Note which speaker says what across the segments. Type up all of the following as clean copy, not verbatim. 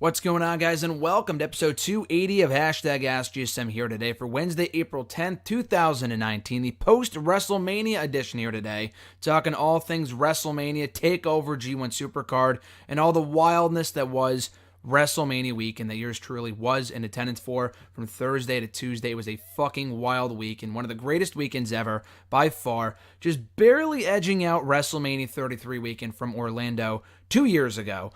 Speaker 1: What's going on, guys, and welcome to episode 280 of Hashtag AskGSM here today for Wednesday, April 10th, 2019, the post-WrestleMania edition here today, talking all things WrestleMania, TakeOver, G1 Supercard, and all the wildness that was WrestleMania week, and that yours truly was in attendance for from Thursday to Tuesday. It was a fucking wild week, and one of the greatest weekends ever, by far, just barely edging out WrestleMania 33 weekend from Orlando 2 years ago.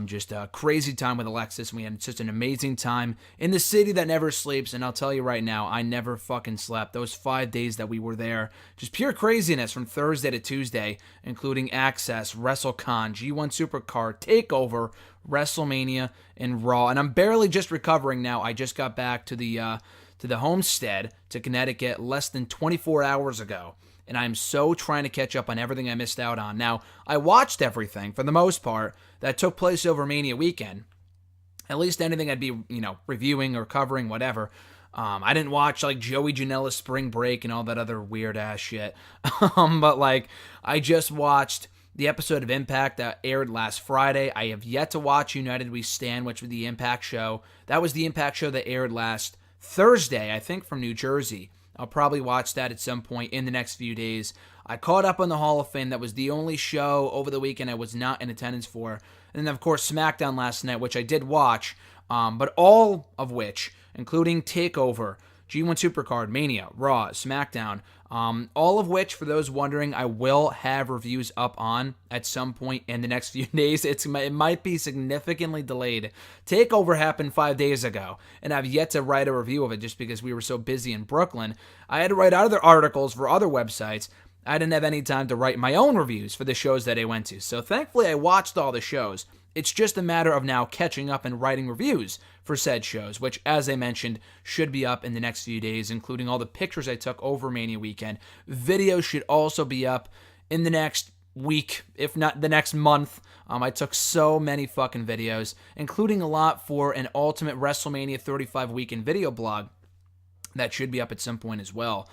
Speaker 1: Just a crazy time with Alexis, and we had such an amazing time in the city that never sleeps, and I'll tell you right now, I never fucking slept. Those 5 days that we were there, just pure craziness from Thursday to Tuesday, including Access, WrestleCon, G1 Supercard, TakeOver, WrestleMania, and Raw, and I'm barely just recovering now. I just got back to the homestead to Connecticut less than 24 hours ago, and I'm so trying to catch up on everything I missed out on. Now, I watched everything, for the most part, that took place over Mania weekend. At least anything I'd be, reviewing or covering, whatever. I didn't watch, Joey Janela's Spring Break and all that other weird-ass shit. But, I just watched the episode of Impact that aired last Friday. I have yet to watch United We Stand, which was the Impact show. That was the Impact show that aired last Thursday, I think, from New Jersey. I'll probably watch that at some point in the next few days. I caught up on the Hall of Fame. That was the only show over the weekend I was not in attendance for. And then, of course, SmackDown last night, which I did watch, but all of which, including TakeOver, G1 Supercard, Mania, Raw, SmackDown, all of which, for those wondering, I will have reviews up on at some point in the next few days. It might be significantly delayed. TakeOver happened 5 days ago, and I've yet to write a review of it just because we were so busy in Brooklyn. I had to write other articles for other websites. I didn't have any time to write my own reviews for the shows that I went to. So thankfully, I watched all the shows. It's just a matter of now catching up and writing reviews for said shows, which, as I mentioned, should be up in the next few days, including all the pictures I took over Mania weekend. Videos should also be up in the next week, if not the next month. I took so many fucking videos, including a lot for an Ultimate WrestleMania 35 weekend video blog that should be up at some point as well.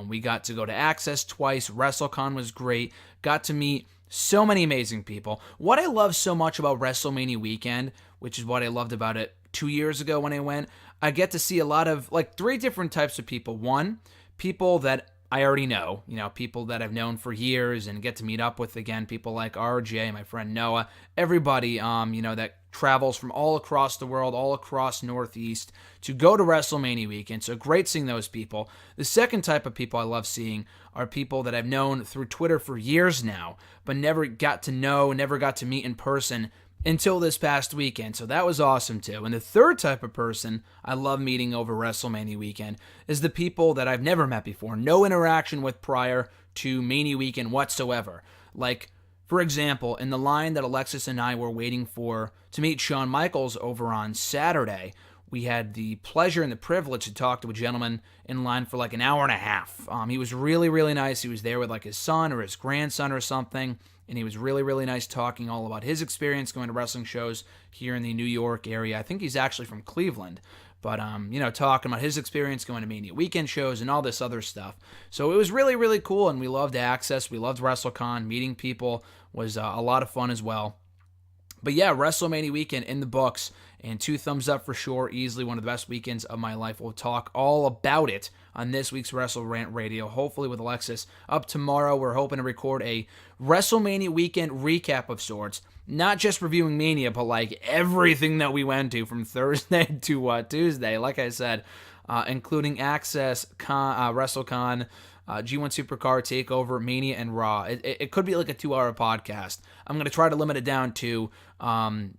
Speaker 1: We got to go to Access twice. WrestleCon was great. Got to meet so many amazing people. What I love so much about WrestleMania weekend, which is what I loved about it 2 years ago when I went, I get to see a lot of, three different types of people. One, people that I already know, people that I've known for years and get to meet up with again, people like RJ, my friend Noah, everybody, that travels from all across the world, all across Northeast to go to WrestleMania weekend. So great seeing those people. The second type of people I love seeing are people that I've known through Twitter for years now, but never got to know, never got to meet in person until this past weekend. So that was awesome too. And the third type of person I love meeting over WrestleMania weekend is the people that I've never met before, no interaction with prior to Mania weekend whatsoever. For example, in the line that Alexis and I were waiting for to meet Shawn Michaels over on Saturday, we had the pleasure and the privilege to talk to a gentleman in line for an hour and a half. He was really, really nice. He was there with his son or his grandson or something, and he was really, really nice talking all about his experience going to wrestling shows here in the New York area. I think he's actually from Cleveland. But, talking about his experience going to Mania weekend shows and all this other stuff. So it was really, really cool, and we loved Access. We loved WrestleCon. Meeting people was a lot of fun as well. But yeah, WrestleMania weekend in the books, and 2 thumbs up for sure. Easily one of the best weekends of my life. We'll talk all about it on this week's WrestleRant Radio, hopefully with Alexis. Up tomorrow, we're hoping to record a WrestleMania weekend recap of sorts. Not just reviewing Mania, but everything that we went to from Thursday to Tuesday. Like I said, including Access, WrestleCon, G1 Supercard, TakeOver, Mania, and Raw. It could be a 2-hour podcast. I'm going to try to limit it down to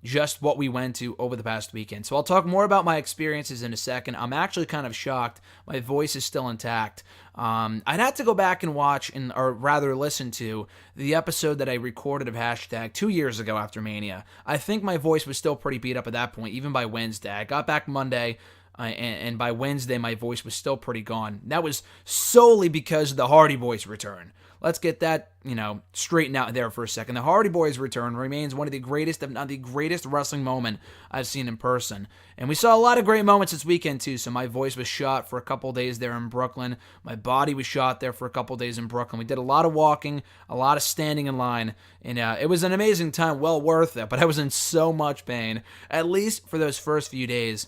Speaker 1: just what we went to over the past weekend. So I'll talk more about my experiences in a second. I'm actually kind of shocked. My voice is still intact. I'd have to go back and watch, or rather listen to, the episode that I recorded of Hashtag 2 years ago after Mania. I think my voice was still pretty beat up at that point, even by Wednesday. I got back Monday. and by Wednesday, my voice was still pretty gone. That was solely because of the Hardy Boys' return. Let's get that, straightened out there for a second. The Hardy Boys' return remains one of the greatest, if not the greatest, wrestling moment I've seen in person. And we saw a lot of great moments this weekend, too. So my voice was shot for a couple days there in Brooklyn. My body was shot there for a couple days in Brooklyn. We did a lot of walking, a lot of standing in line. And it was an amazing time, well worth it. But I was in so much pain, at least for those first few days.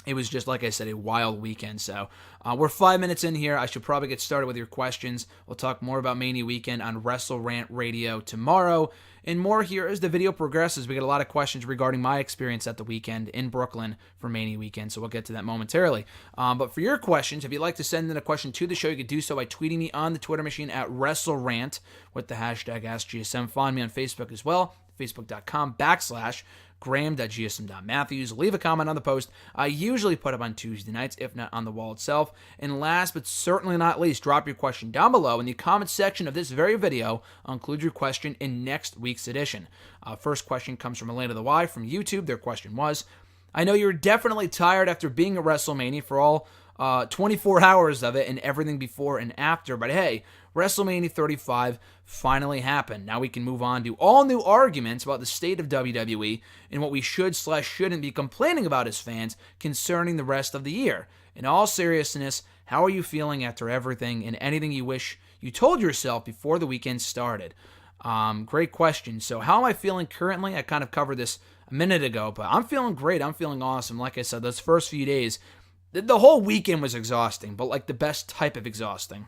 Speaker 1: It was just, like I said, a wild weekend. So we're 5 minutes in here. I should probably get started with your questions. We'll talk more about Mania Weekend on WrestleRant Radio tomorrow. And more here as the video progresses. We get a lot of questions regarding my experience at the weekend in Brooklyn for Mania Weekend. So we'll get to that momentarily. But for your questions, if you'd like to send in a question to the show, you could do so by tweeting me on the Twitter machine at WrestleRant with the hashtag AskGSM. Find me on Facebook as well. Facebook.com/Graham.gsm.Matthews. Leave a comment on the post. I usually put up on Tuesday nights, if not on the wall itself. And last but certainly not least, drop your question down below in the comment section of this very video. I'll include your question in next week's edition. First question comes from Elena the Y from YouTube. Their question was, I know you're definitely tired after being at WrestleMania for all 24 hours of it and everything before and after, but hey, WrestleMania 35 finally happened. Now we can move on to all new arguments about the state of WWE and what we should/shouldn't be complaining about as fans concerning the rest of the year. In all seriousness, how are you feeling after everything and anything you wish you told yourself before the weekend started? Great question. So how am I feeling currently? I kind of covered this a minute ago, but I'm feeling great. I'm feeling awesome. Like I said, those first few days, the whole weekend was exhausting, but like the best type of exhausting.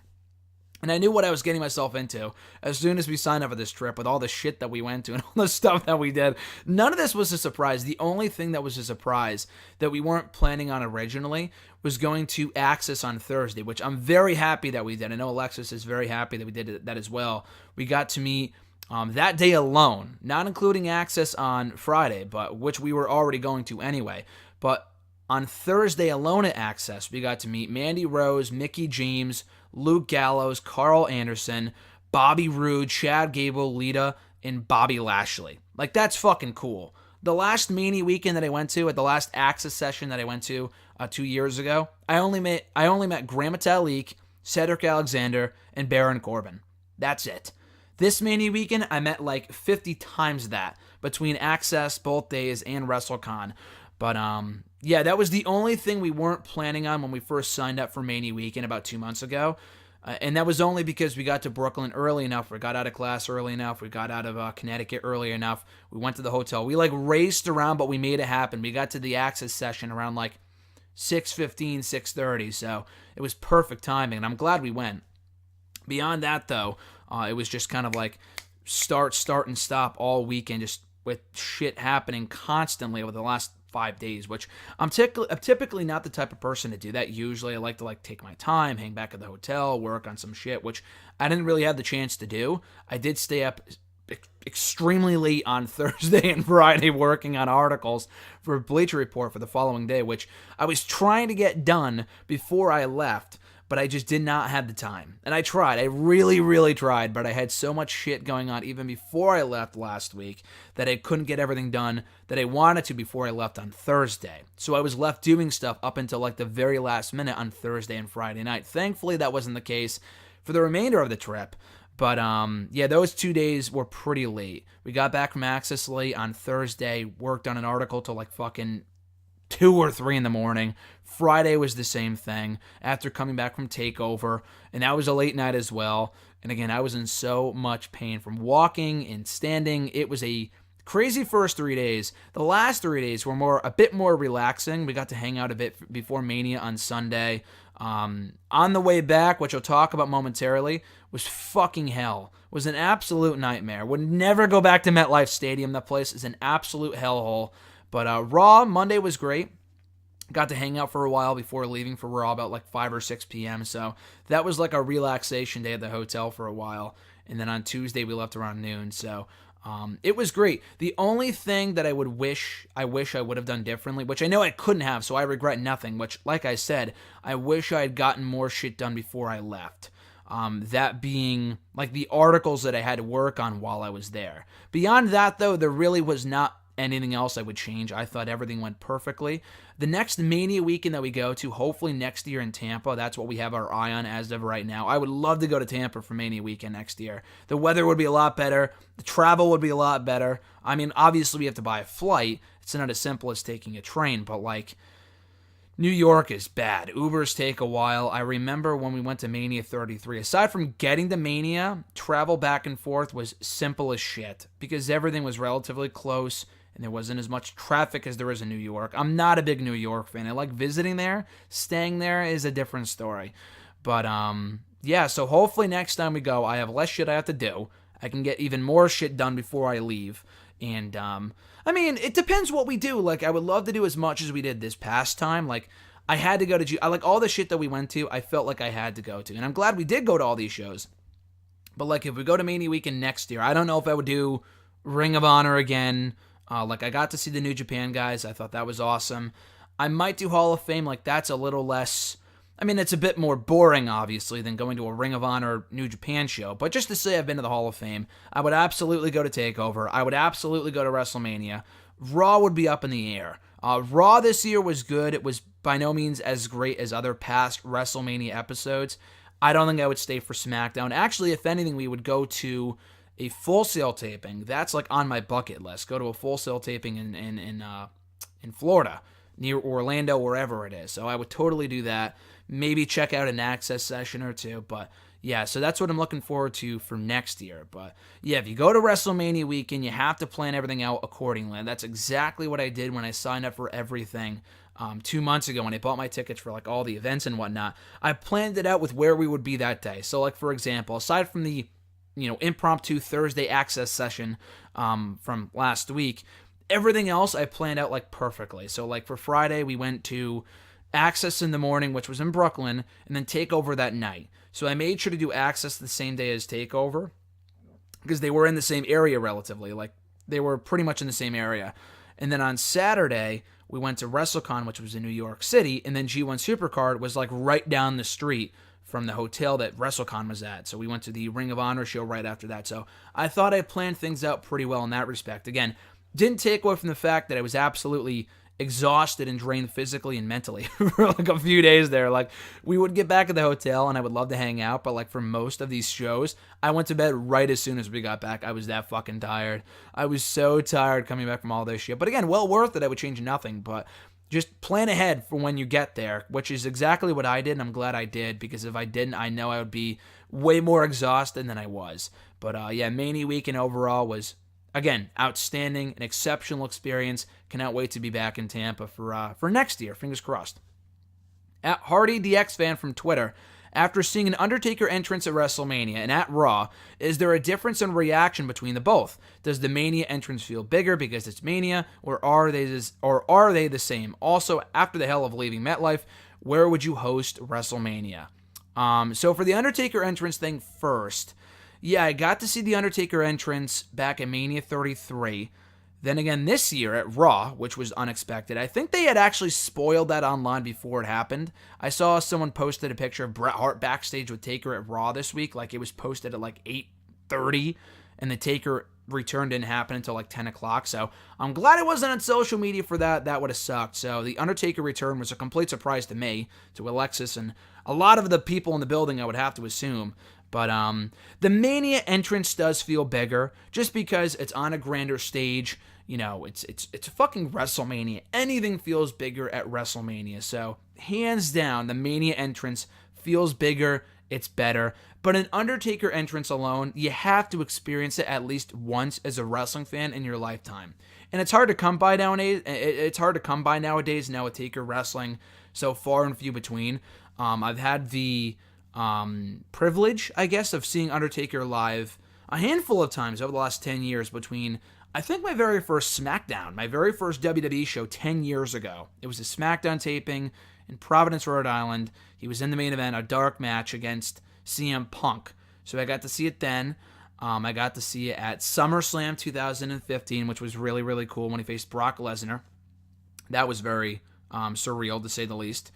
Speaker 1: And I knew what I was getting myself into as soon as we signed up for this trip with all the shit that we went to and all the stuff that we did. None of this was a surprise. The only thing that was a surprise that we weren't planning on originally was going to Access on Thursday, which I'm very happy that we did. I know Alexis is very happy that we did that as well. We got to meet that day alone, not including Access on Friday, but which we were already going to anyway. But on Thursday alone at Access, we got to meet Mandy Rose, Mickie James, Luke Gallows, Carl Anderson, Bobby Roode, Chad Gable, Lita, and Bobby Lashley. Like, that's fucking cool. The last Mania weekend that I went to, at the last Access session that I went to 2 years ago, I only met Gran Metalik, Cedric Alexander, and Baron Corbin. That's it. This Mania weekend, I met like 50 times that between Access, both days, and WrestleCon. But, yeah, that was the only thing we weren't planning on when we first signed up for Mania Weekend about 2 months ago. And that was only because we got to Brooklyn early enough. We got out of class early enough. We got out of Connecticut early enough. We went to the hotel. We, raced around, but we made it happen. We got to the Access session around, 6:15, 6:30. So it was perfect timing, and I'm glad we went. Beyond that, though, it was just kind of start, and stop all weekend, just with shit happening constantly over the last 5 days, which I'm typically not the type of person to do that. Usually I like to take my time, hang back at the hotel, work on some shit, which I didn't really have the chance to do. I did stay up extremely late on Thursday and Friday working on articles for Bleacher Report for the following day, which I was trying to get done before I left, but I just did not have the time. And I tried. I really, really tried, but I had so much shit going on even before I left last week that I couldn't get everything done that I wanted to before I left on Thursday. So I was left doing stuff up until the very last minute on Thursday and Friday night. Thankfully, that wasn't the case for the remainder of the trip. But, yeah, those 2 days were pretty late. We got back from Access late on Thursday, worked on an article till fucking 2 or 3 in the morning. Friday was the same thing after coming back from TakeOver, and that was a late night as well. And again, I was in so much pain from walking and standing. It was a crazy first 3 days. The last 3 days were a bit more relaxing. We got to hang out a bit before Mania on Sunday. On the way back, which I'll talk about momentarily, was fucking hell. Was an absolute nightmare. Would never go back to MetLife Stadium. That place is an absolute hellhole. But Raw Monday was great. Got to hang out for a while before leaving for Raw about 5 or 6 p.m. So that was a relaxation day at the hotel for a while. And then on Tuesday we left around noon. So it was great. The only thing that I wish I would have done differently, which I know I couldn't have, so I regret nothing, which, like I said, I wish I had gotten more shit done before I left. That being the articles that I had to work on while I was there. Beyond that, though, there really was not anything else I would change. I thought everything went perfectly. The next Mania weekend that we go to, hopefully next year in Tampa, that's what we have our eye on as of right now. I would love to go to Tampa for Mania weekend next year. The weather would be a lot better. The travel would be a lot better. I mean, obviously we have to buy a flight. It's not as simple as taking a train, but like, New York is bad. Ubers take a while. I remember when we went to Mania 33, aside from getting to Mania, travel back and forth was simple as shit because everything was relatively close and there wasn't as much traffic as there is in New York. I'm not a big New York fan. I like visiting there. Staying there is a different story. But, yeah, so hopefully next time we go, I have less shit I have to do. I can get even more shit done before I leave. And, I mean, it depends what we do. Like, I would love to do as much as we did this past time. Like, I had to go to, I like all the shit that we went to, I felt like I had to go to. And I'm glad we did go to all these shows. But, like, if we go to Mania Weekend next year, I don't know if I would do Ring of Honor again. Like, I got to see the New Japan guys. I thought that was awesome. I might do Hall of Fame. Like, that's a little less, I mean, it's a bit more boring, obviously, than going to a Ring of Honor New Japan show. But just to say I've been to the Hall of Fame, I would absolutely go to TakeOver. I would absolutely go to WrestleMania. Raw would be up in the air. Raw this year was good. It was by no means as great as other past WrestleMania episodes. I don't think I would stay for SmackDown. Actually, if anything, we would go to a Full Sail taping. That's like on my bucket list. Go to a Full Sail taping in Florida, near Orlando, wherever it is. So I would totally do that. Maybe check out an Access session or two. But yeah, so that's what I'm looking forward to for next year. But yeah, if you go to WrestleMania weekend, you have to plan everything out accordingly. And that's exactly what I did when I signed up for everything 2 months ago when I bought my tickets for like all the events and whatnot. I planned it out with where we would be that day. So like, for example, aside from the impromptu Thursday Access session from last week, everything else I planned out like perfectly. So like for Friday, we went to Access in the morning, which was in Brooklyn, and then TakeOver that night. So I made sure to do Access the same day as TakeOver because they were in the same area relatively. Like, they were pretty much in the same area. And then on Saturday, we went to WrestleCon, which was in New York City, and then G1 Supercard was like right down the street from the hotel that WrestleCon was at. So we went to the Ring of Honor show right after that. So I thought I planned things out pretty well in that respect. Again, didn't take away from the fact that I was absolutely exhausted and drained physically and mentally for like a few days there. Like, we would get back at the hotel and I would love to hang out, but like for most of these shows, I went to bed right as soon as we got back. I was that fucking tired. I was so tired coming back from all this shit. But again, well worth it. I would change nothing, but just plan ahead for when you get there, which is exactly what I did, and I'm glad I did, because if I didn't, I know I would be way more exhausted than I was. But yeah, Mania weekend overall was, again, outstanding, an exceptional experience. Cannot wait to be back in Tampa for next year. Fingers crossed. At Hardy DX fan from Twitter, after seeing an Undertaker entrance at WrestleMania and at Raw, is there a difference in reaction between the both? Does the Mania entrance feel bigger because it's Mania, or are they the same? Also, after the hell of leaving MetLife, where would you host WrestleMania? So for the Undertaker entrance thing first, yeah, I got to see the Undertaker entrance back at Mania 33. Then again this year at Raw, which was unexpected. I think they had actually spoiled that online before it happened. I saw someone posted a picture of Bret Hart backstage with Taker at Raw this week. Like, it was posted at like 8:30, and the Taker return didn't happen until like 10 o'clock. So I'm glad it wasn't on social media for that. That would have sucked. So the Undertaker return was a complete surprise to me, to Alexis, and a lot of the people in the building, I would have to assume. But the Mania entrance does feel bigger just because it's on a grander stage. You know, it's fucking WrestleMania. Anything feels bigger at WrestleMania. So hands down, the Mania entrance feels bigger. It's better. But an Undertaker entrance alone, you have to experience it at least once as a wrestling fan in your lifetime. And it's hard to come by nowadays. Now with Taker wrestling so far and few between. I've had the privilege, I guess, of seeing Undertaker live a handful of times over the last 10 years between, I think, my very first SmackDown, my very first WWE show 10 years ago. It was a SmackDown taping in Providence, Rhode Island. He was in the main event, a dark match against CM Punk. So I got to see it then. I got to see it at SummerSlam 2015, which was really, really cool when he faced Brock Lesnar. That was very surreal, to say the least.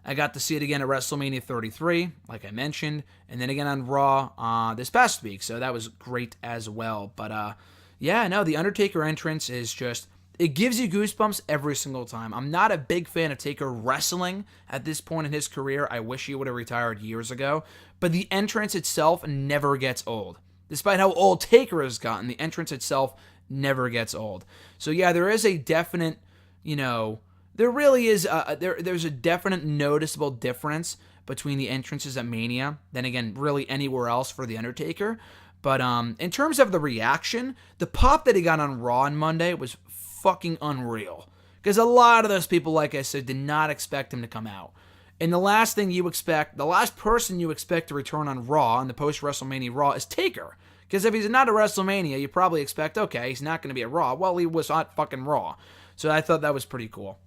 Speaker 1: I got to see it again at WrestleMania 33, like I mentioned, and then again on Raw this past week, so that was great as well. But yeah, no, the Undertaker entrance is just it gives you goosebumps every single time. I'm not a big fan of Taker wrestling at this point in his career. I wish he would have retired years ago. But the entrance itself never gets old. Despite how old Taker has gotten, the entrance itself never gets old. So yeah, there is a definite, there really is, there's a definite noticeable difference between the entrances at Mania than, again, really anywhere else for The Undertaker. But in terms of the reaction, the pop that he got on Raw on Monday was fucking unreal. Because a lot of those people, like I said, did not expect him to come out. And the last person you expect to return on Raw, on the post-WrestleMania Raw, is Taker. Because if he's not at WrestleMania, you probably expect, okay, he's not going to be at Raw. Well, he was at fucking Raw. So I thought that was pretty cool.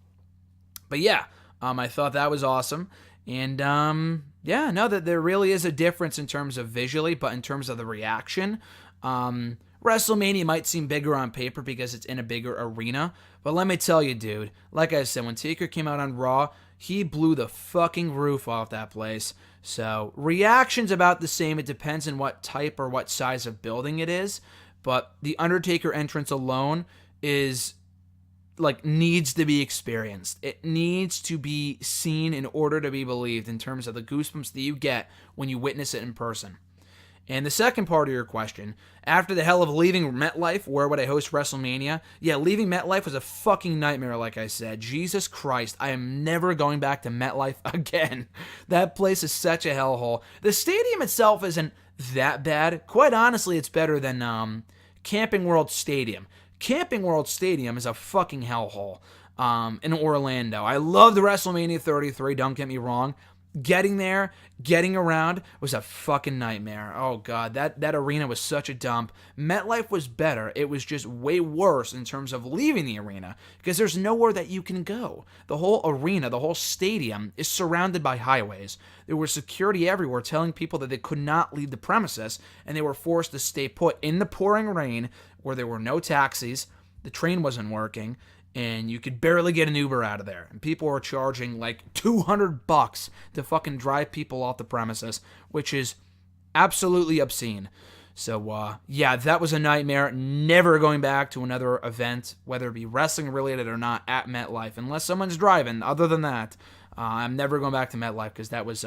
Speaker 1: But yeah, I thought that was awesome. And that there really is a difference in terms of visually, but in terms of the reaction, WrestleMania might seem bigger on paper because it's in a bigger arena, but let me tell you, dude, like I said, when Taker came out on Raw, he blew the fucking roof off that place. So, reaction's about the same. It depends on what type or what size of building it is, but the Undertaker entrance alone needs to be experienced. It needs to be seen in order to be believed in terms of the goosebumps that you get when you witness it in person. And the second part of your question, after the hell of leaving MetLife, where would I host WrestleMania? Yeah, leaving MetLife was a fucking nightmare, like I said. Jesus Christ, I am never going back to MetLife again. That place is such a hellhole. The stadium itself isn't that bad. Quite honestly, it's better than Camping World Stadium. Camping World Stadium is a fucking hellhole in Orlando. I loved WrestleMania 33, don't get me wrong. Getting there, getting around was a fucking nightmare. Oh, God, that arena was such a dump. MetLife was better. It was just way worse in terms of leaving the arena because there's nowhere that you can go. The whole arena, the whole stadium is surrounded by highways. There was security everywhere telling people that they could not leave the premises, and they were forced to stay put in the pouring rain where there were no taxis, the train wasn't working, and you could barely get an Uber out of there. And people were charging like $200 to fucking drive people off the premises, which is absolutely obscene. So, that was a nightmare. Never going back to another event, whether it be wrestling related or not, at MetLife, unless someone's driving. Other than that, I'm never going back to MetLife because that was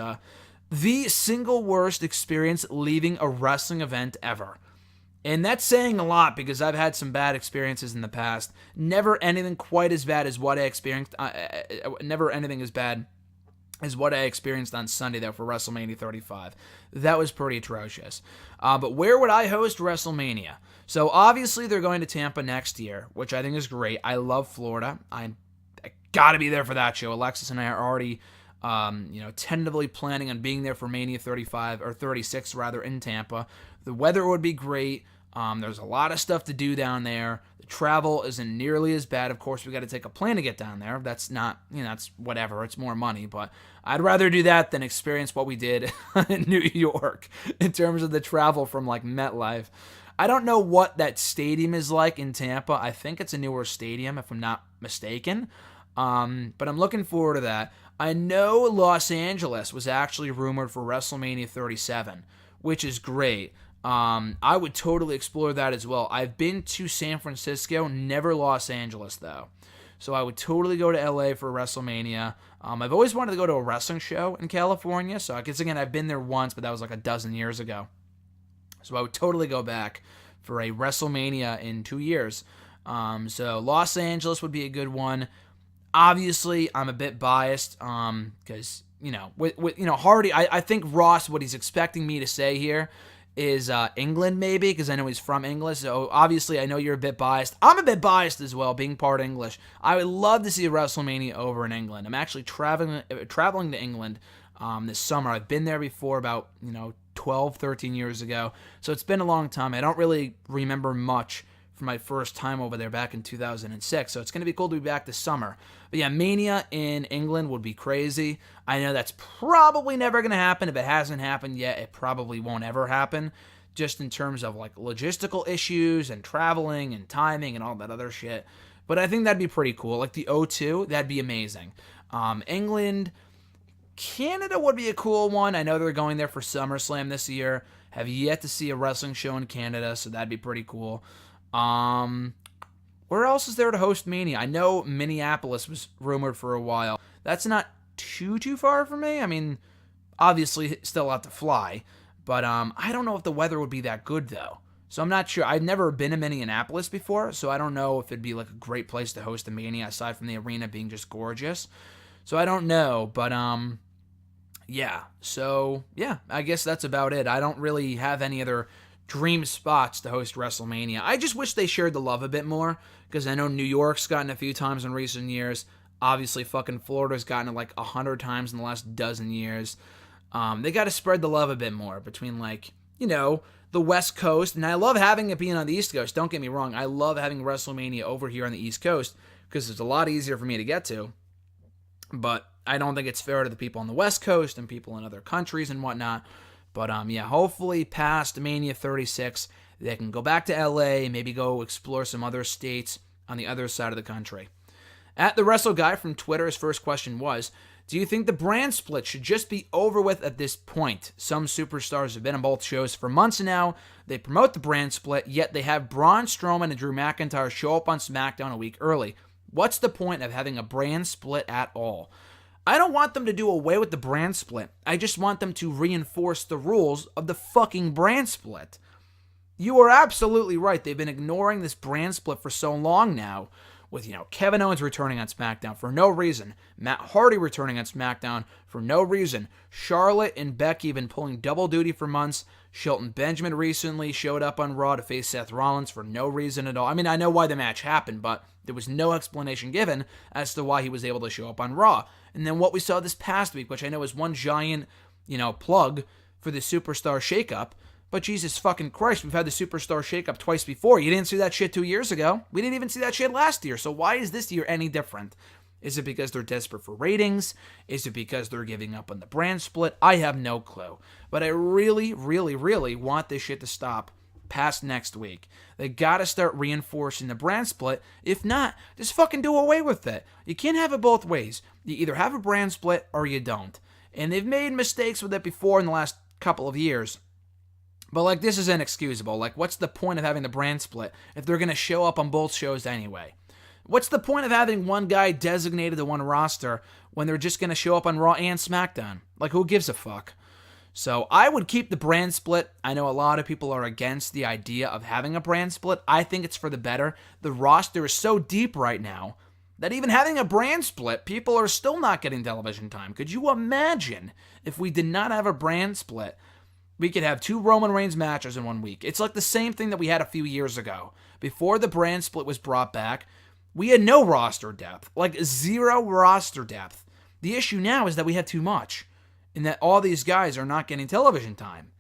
Speaker 1: the single worst experience leaving a wrestling event ever. And that's saying a lot because I've had some bad experiences in the past. Never anything quite as bad as what I experienced. Never anything as bad as what I experienced on Sunday, though, for WrestleMania 35. That was pretty atrocious. But where would I host WrestleMania? So obviously they're going to Tampa next year, which I think is great. I love Florida. I got to be there for that show. Alexis and I are already tentatively planning on being there for Mania 35, or 36 rather, in Tampa. The weather would be great. There's a lot of stuff to do down there. The travel isn't nearly as bad. Of course, we got to take a plane to get down there. That's not, that's whatever. It's more money, but I'd rather do that than experience what we did in New York in terms of the travel from like MetLife. I don't know what that stadium is like in Tampa. I think it's a newer stadium, if I'm not mistaken. But I'm looking forward to that. I know Los Angeles was actually rumored for WrestleMania 37, which is great. I would totally explore that as well. I've been to San Francisco, never Los Angeles, though. So I would totally go to LA for WrestleMania. I've always wanted to go to a wrestling show in California. So I guess, again, I've been there once, but that was like a dozen years ago. So I would totally go back for a WrestleMania in 2 years. So Los Angeles would be a good one. Obviously, I'm a bit biased because, with Hardy, I think Ross, what he's expecting me to say here is England, maybe, because I know he's from England. So obviously, I know you're a bit biased. I'm a bit biased as well, being part English. I would love to see a WrestleMania over in England. I'm actually traveling to England this summer. I've been there before about 12, 13 years ago. So it's been a long time. I don't really remember much from my first time over there back in 2006. So it's going to be cool to be back this summer. But yeah, Mania in England would be crazy. I know that's probably never going to happen. If it hasn't happened yet, it probably won't ever happen. Just in terms of like logistical issues and traveling and timing and all that other shit. But I think that'd be pretty cool. Like the O2, that'd be amazing. England, Canada would be a cool one. I know they're going there for SummerSlam this year. Have yet to see a wrestling show in Canada, so that'd be pretty cool. Where Where else is there to host Mania? I know Minneapolis was rumored for a while. That's not too far from me. I mean, obviously still have to fly, but I don't know if the weather would be that good though. So I'm not sure. I've never been to Minneapolis before, so I don't know if it'd be like a great place to host a Mania aside from the arena being just gorgeous. So I don't know, but yeah. So yeah, I guess that's about it. I don't really have any other dream spots to host WrestleMania. I just wish they shared the love a bit more, because I know New York's gotten a few times in recent years. Obviously, fucking Florida's gotten it like 100 times in the last dozen years. They got to spread the love a bit more between, like, you know, the West Coast. And I love having it being on the East Coast. Don't get me wrong. I love having WrestleMania over here on the East Coast because it's a lot easier for me to get to. But I don't think it's fair to the people on the West Coast and people in other countries and whatnot. But yeah, hopefully past Mania 36, they can go back to LA, maybe go explore some other states on the other side of the country. At the Wrestle Guy from Twitter, his first question was, do you think the brand split should just be over with at this point? Some superstars have been on both shows for months now. They promote the brand split, yet they have Braun Strowman and Drew McIntyre show up on SmackDown a week early. What's the point of having a brand split at all? I don't want them to do away with the brand split. I just want them to reinforce the rules of the fucking brand split. You are absolutely right. They've been ignoring this brand split for so long now, with, you know, Kevin Owens returning on SmackDown for no reason, Matt Hardy returning on SmackDown for no reason, Charlotte and Becky have been pulling double duty for months, Shelton Benjamin recently showed up on Raw to face Seth Rollins for no reason at all. I mean, I know why the match happened, but there was no explanation given as to why he was able to show up on Raw. And then what we saw this past week, which I know is one giant, you know, plug for the Superstar Shakeup, but Jesus fucking Christ, we've had the Superstar Shakeup twice before. You didn't see that shit 2 years ago. We didn't even see that shit last year. So why is this year any different? Is it because they're desperate for ratings? Is it because they're giving up on the brand split? I have no clue. But I really, really, really want this shit to stop past next week. They gotta start reinforcing the brand split. If not, just fucking do away with it. You can't have it both ways. You either have a brand split or you don't. And they've made mistakes with it before in the last couple of years. But, like, this is inexcusable. Like, what's the point of having the brand split if they're going to show up on both shows anyway? What's the point of having one guy designated to one roster when they're just going to show up on Raw and SmackDown? Like, who gives a fuck? So, I would keep the brand split. I know a lot of people are against the idea of having a brand split. I think it's for the better. The roster is so deep right now that even having a brand split, people are still not getting television time. Could you imagine if we did not have a brand split? We could have 2 Roman Reigns matches in 1 week. It's like the same thing that we had a few years ago. Before the brand split was brought back, we had no roster depth. Like, 0 roster depth. The issue now is that we have too much. And that all these guys are not getting television time.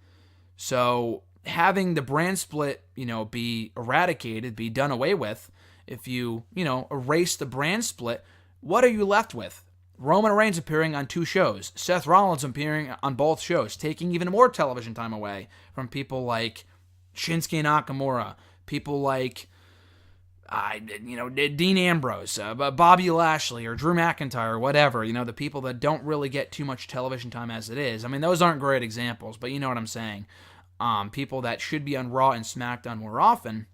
Speaker 1: So, having the brand split, you know, be eradicated, be done away with, if you, you know, erase the brand split, what are you left with? Roman Reigns appearing on 2 shows. Seth Rollins appearing on both shows, taking even more television time away from people like Shinsuke Nakamura, people like, Dean Ambrose, Bobby Lashley, or Drew McIntyre, or whatever. You know, the people that don't really get too much television time as it is. I mean, those aren't great examples, but you know what I'm saying. People that should be on Raw and SmackDown more often,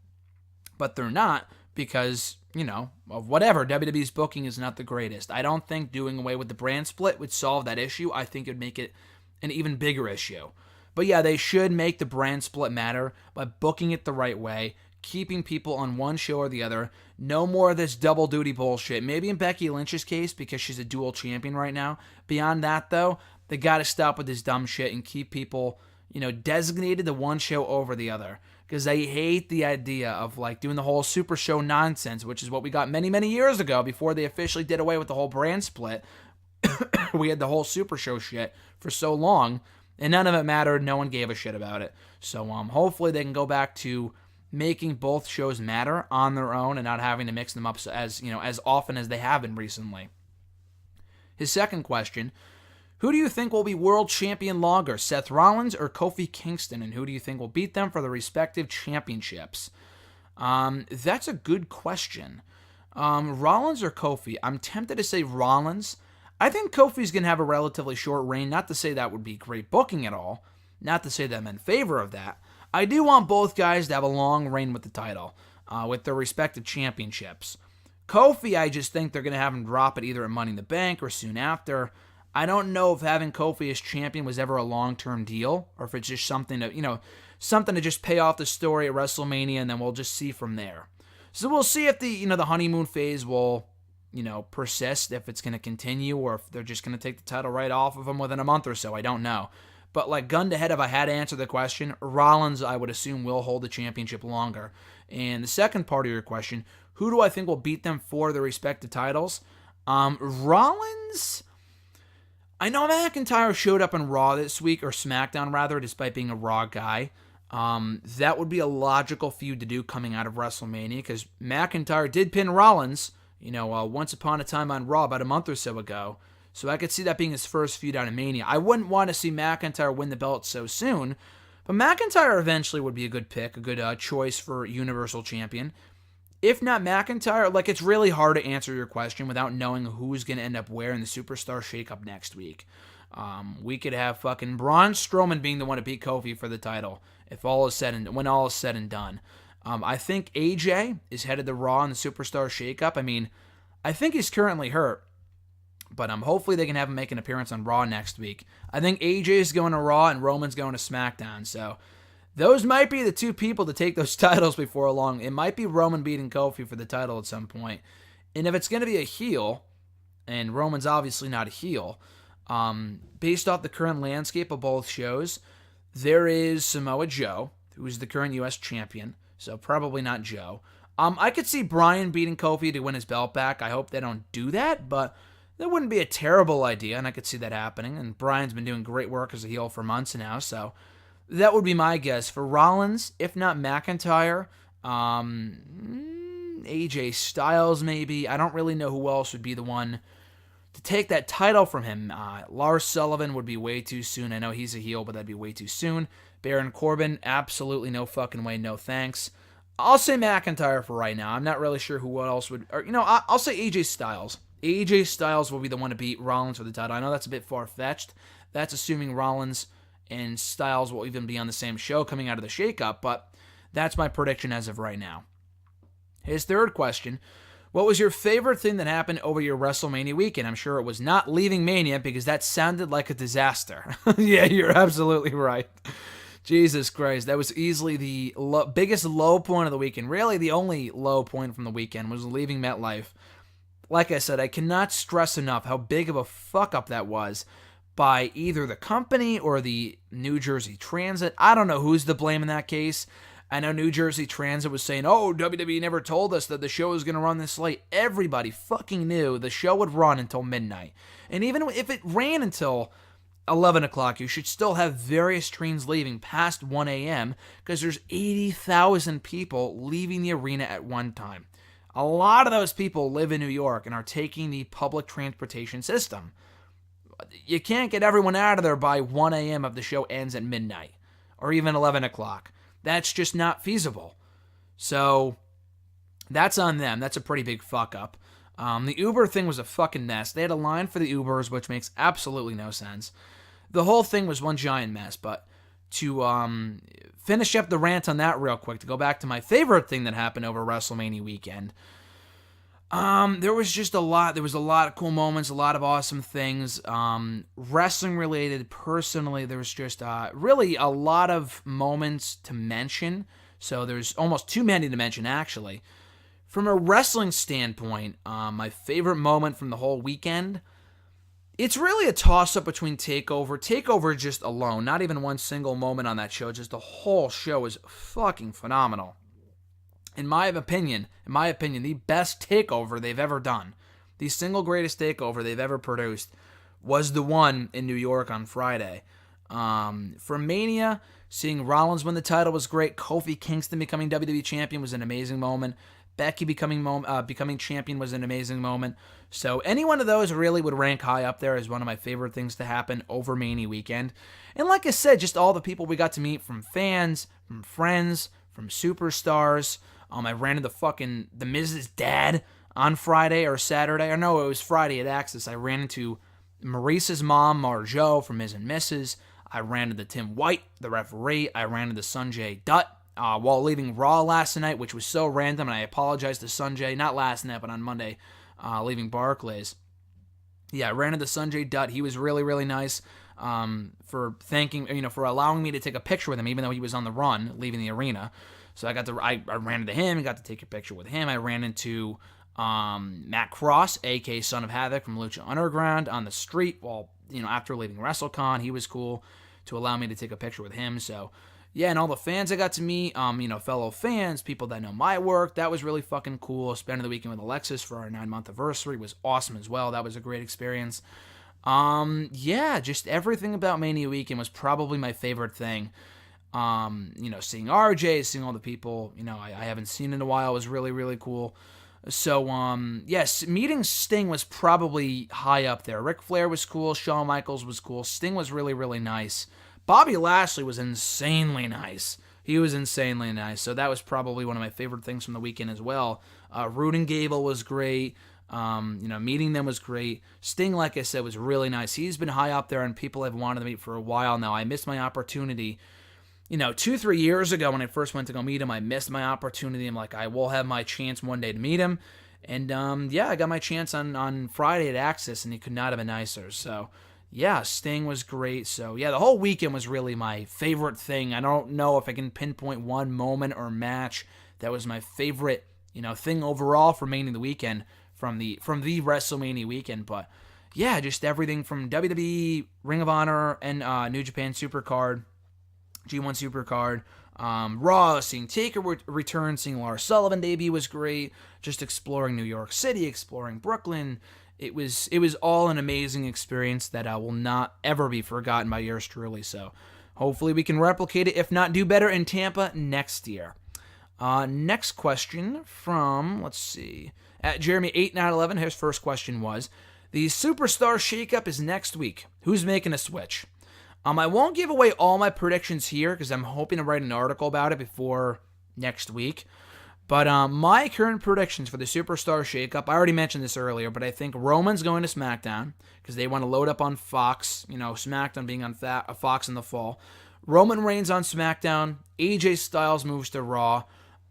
Speaker 1: but they're not because, you know, of whatever. WWE's booking is not the greatest. I don't think doing away with the brand split would solve that issue. I think it would make it an even bigger issue. But yeah, they should make the brand split matter by booking it the right way, keeping people on one show or the other. No more of this double duty bullshit. Maybe in Becky Lynch's case, because she's a dual champion right now. Beyond that, though, they got to stop with this dumb shit and keep people, you know, designated to one show over the other. Because I hate the idea of, like, doing the whole super show nonsense, which is what we got many, many years ago before they officially did away with the whole brand split. We had the whole super show shit for so long, and none of it mattered. No one gave a shit about it. So hopefully they can go back to making both shows matter on their own and not having to mix them up as often as they have been recently. His second question: who do you think will be world champion longer, Seth Rollins or Kofi Kingston? And who do you think will beat them for the respective championships? That's a good question. Rollins or Kofi? I'm tempted to say Rollins. I think Kofi's going to have a relatively short reign. Not to say that would be great booking at all. Not to say that I'm in favor of that. I do want both guys to have a long reign with the title. with their respective championships. Kofi, I just think they're going to have him drop it either at Money in the Bank or soon after. I don't know if having Kofi as champion was ever a long-term deal, or if it's just something to just pay off the story at WrestleMania, and then we'll just see from there. So we'll see if the honeymoon phase will, persist, if it's going to continue, or if they're just going to take the title right off of him within a month or so. I don't know. But like gun to head, if I had to answer the question, Rollins, I would assume, will hold the championship longer. And the second part of your question, who do I think will beat them for their respective titles? Rollins, I know McIntyre showed up on Raw this week, or SmackDown rather, despite being a Raw guy. That would be a logical feud to do coming out of WrestleMania, because McIntyre did pin Rollins, once upon a time on Raw about a month or so ago. So I could see that being his first feud out of Mania. I wouldn't want to see McIntyre win the belt so soon, but McIntyre eventually would be a good pick, a good choice for Universal Champion. If not McIntyre, it's really hard to answer your question without knowing who's going to end up where in the Superstar Shakeup next week. We could have fucking Braun Strowman being the one to beat Kofi for the title when all is said and done. I think AJ is headed to Raw in the Superstar Shakeup. I mean, I think he's currently hurt, but hopefully they can have him make an appearance on Raw next week. I think AJ is going to Raw and Roman's going to SmackDown, so those might be the two people to take those titles before long. It might be Roman beating Kofi for the title at some point. And if it's going to be a heel, and Roman's obviously not a heel, based off the current landscape of both shows, there is Samoa Joe, who is the current U.S. champion, so probably not Joe. I could see Bryan beating Kofi to win his belt back. I hope they don't do that, but that wouldn't be a terrible idea, and I could see that happening. And Bryan's been doing great work as a heel for months now, so that would be my guess. For Rollins, if not McIntyre, AJ Styles maybe. I don't really know who else would be the one to take that title from him. Lars Sullivan would be way too soon. I know he's a heel, but that'd be way too soon. Baron Corbin, absolutely no fucking way, no thanks. I'll say McIntyre for right now. I'm not really sure who else would. I'll say AJ Styles. AJ Styles will be the one to beat Rollins for the title. I know that's a bit far-fetched. That's assuming Rollins and Styles will even be on the same show coming out of the shakeup, but that's my prediction as of right now. His third question, what was your favorite thing that happened over your WrestleMania weekend? I'm sure it was not leaving Mania, because that sounded like a disaster. Yeah, you're absolutely right. Jesus Christ, that was easily the biggest low point of the weekend. Really, the only low point from the weekend was leaving MetLife. Like I said, I cannot stress enough how big of a fuck-up that was by either the company or the New Jersey Transit. I don't know who's to blame in that case. I know New Jersey Transit was saying, WWE never told us that the show was going to run this late. Everybody fucking knew the show would run until midnight. And even if it ran until 11 o'clock, you should still have various trains leaving past 1 a.m. because there's 80,000 people leaving the arena at one time. A lot of those people live in New York and are taking the public transportation system. You can't get everyone out of there by 1 a.m. if the show ends at midnight or even 11 o'clock. That's just not feasible. So that's on them. That's a pretty big fuck up. The Uber thing was a fucking mess. They had a line for the Ubers, which makes absolutely no sense. The whole thing was one giant mess. But to finish up the rant on that real quick, to go back to my favorite thing that happened over WrestleMania weekend, there was just a lot. There was a lot of cool moments, a lot of awesome things. Wrestling related, personally, there was just really a lot of moments to mention. So there's almost too many to mention, actually. From a wrestling standpoint, my favorite moment from the whole weekend, it's really a toss-up between TakeOver. TakeOver just alone, not even one single moment on that show, just the whole show is fucking phenomenal. In my opinion, the best TakeOver they've ever done, the single greatest TakeOver they've ever produced, was the one in New York on Friday. For Mania, seeing Rollins win the title was great. Kofi Kingston becoming WWE Champion was an amazing moment. Becky becoming champion was an amazing moment. So any one of those really would rank high up there as one of my favorite things to happen over Mania weekend. And like I said, just all the people we got to meet, from fans, from friends, from superstars. I ran into the Miz's dad on Friday or Saturday. Or no, it was Friday at Axis. I ran into Maurice's mom, Marjo, from Miz and Mrs. I ran into Tim White, the referee. I ran into Sanjay Dutt. while leaving Raw last night, which was so random, and I apologize to Sanjay, not last night, but on Monday, leaving Barclays. Yeah, I ran into Sanjay Dutt. He was really, really nice for for allowing me to take a picture with him, even though he was on the run, leaving the arena. So I ran into him and got to take a picture with him. I ran into Matt Cross, a.k.a. Son of Havoc from Lucha Underground, on the street while, after leaving WrestleCon. He was cool to allow me to take a picture with him. So, yeah, and all the fans I got to meet, fellow fans, people that know my work, that was really fucking cool. Spending the weekend with Alexis for our 9-month anniversary was awesome as well. That was a great experience. Just everything about Mania Weekend was probably my favorite thing. Seeing RJ, seeing all the people, I haven't seen in a while was really, really cool. So, yes, meeting Sting was probably high up there. Ric Flair was cool. Shawn Michaels was cool. Sting was really, really nice. Bobby Lashley was insanely nice. He was insanely nice. So that was probably one of my favorite things from the weekend as well. Roode and Gable was great. Meeting them was great. Sting, like I said, was really nice. He's been high up there and people have wanted to meet for a while now. I missed my opportunity. 2-3 years ago when I first went to go meet him, I missed my opportunity. I'm like, I will have my chance one day to meet him. And, I got my chance on Friday at Access, and he could not have been nicer. So, yeah, Sting was great. So, yeah, the whole weekend was really my favorite thing. I don't know if I can pinpoint one moment or match that was my favorite, thing overall for Mania the weekend from the WrestleMania weekend. But, yeah, just everything from WWE, Ring of Honor, and New Japan Supercard, G1 Supercard, Raw, seeing Taker return, seeing Lars Sullivan debut was great. Just exploring New York City, exploring Brooklyn. It was all an amazing experience that will not ever be forgotten by yours truly. So hopefully we can replicate it, if not do better in Tampa next year. Next question from, let's see, at Jeremy8911. His first question was, the Superstar Shakeup is next week. Who's making a switch? I won't give away all my predictions here because I'm hoping to write an article about it before next week. But my current predictions for the Superstar Shakeup, I already mentioned this earlier, but I think Roman's going to SmackDown because they want to load up on Fox, SmackDown being on Fox in the fall. Roman Reigns on SmackDown. AJ Styles moves to Raw.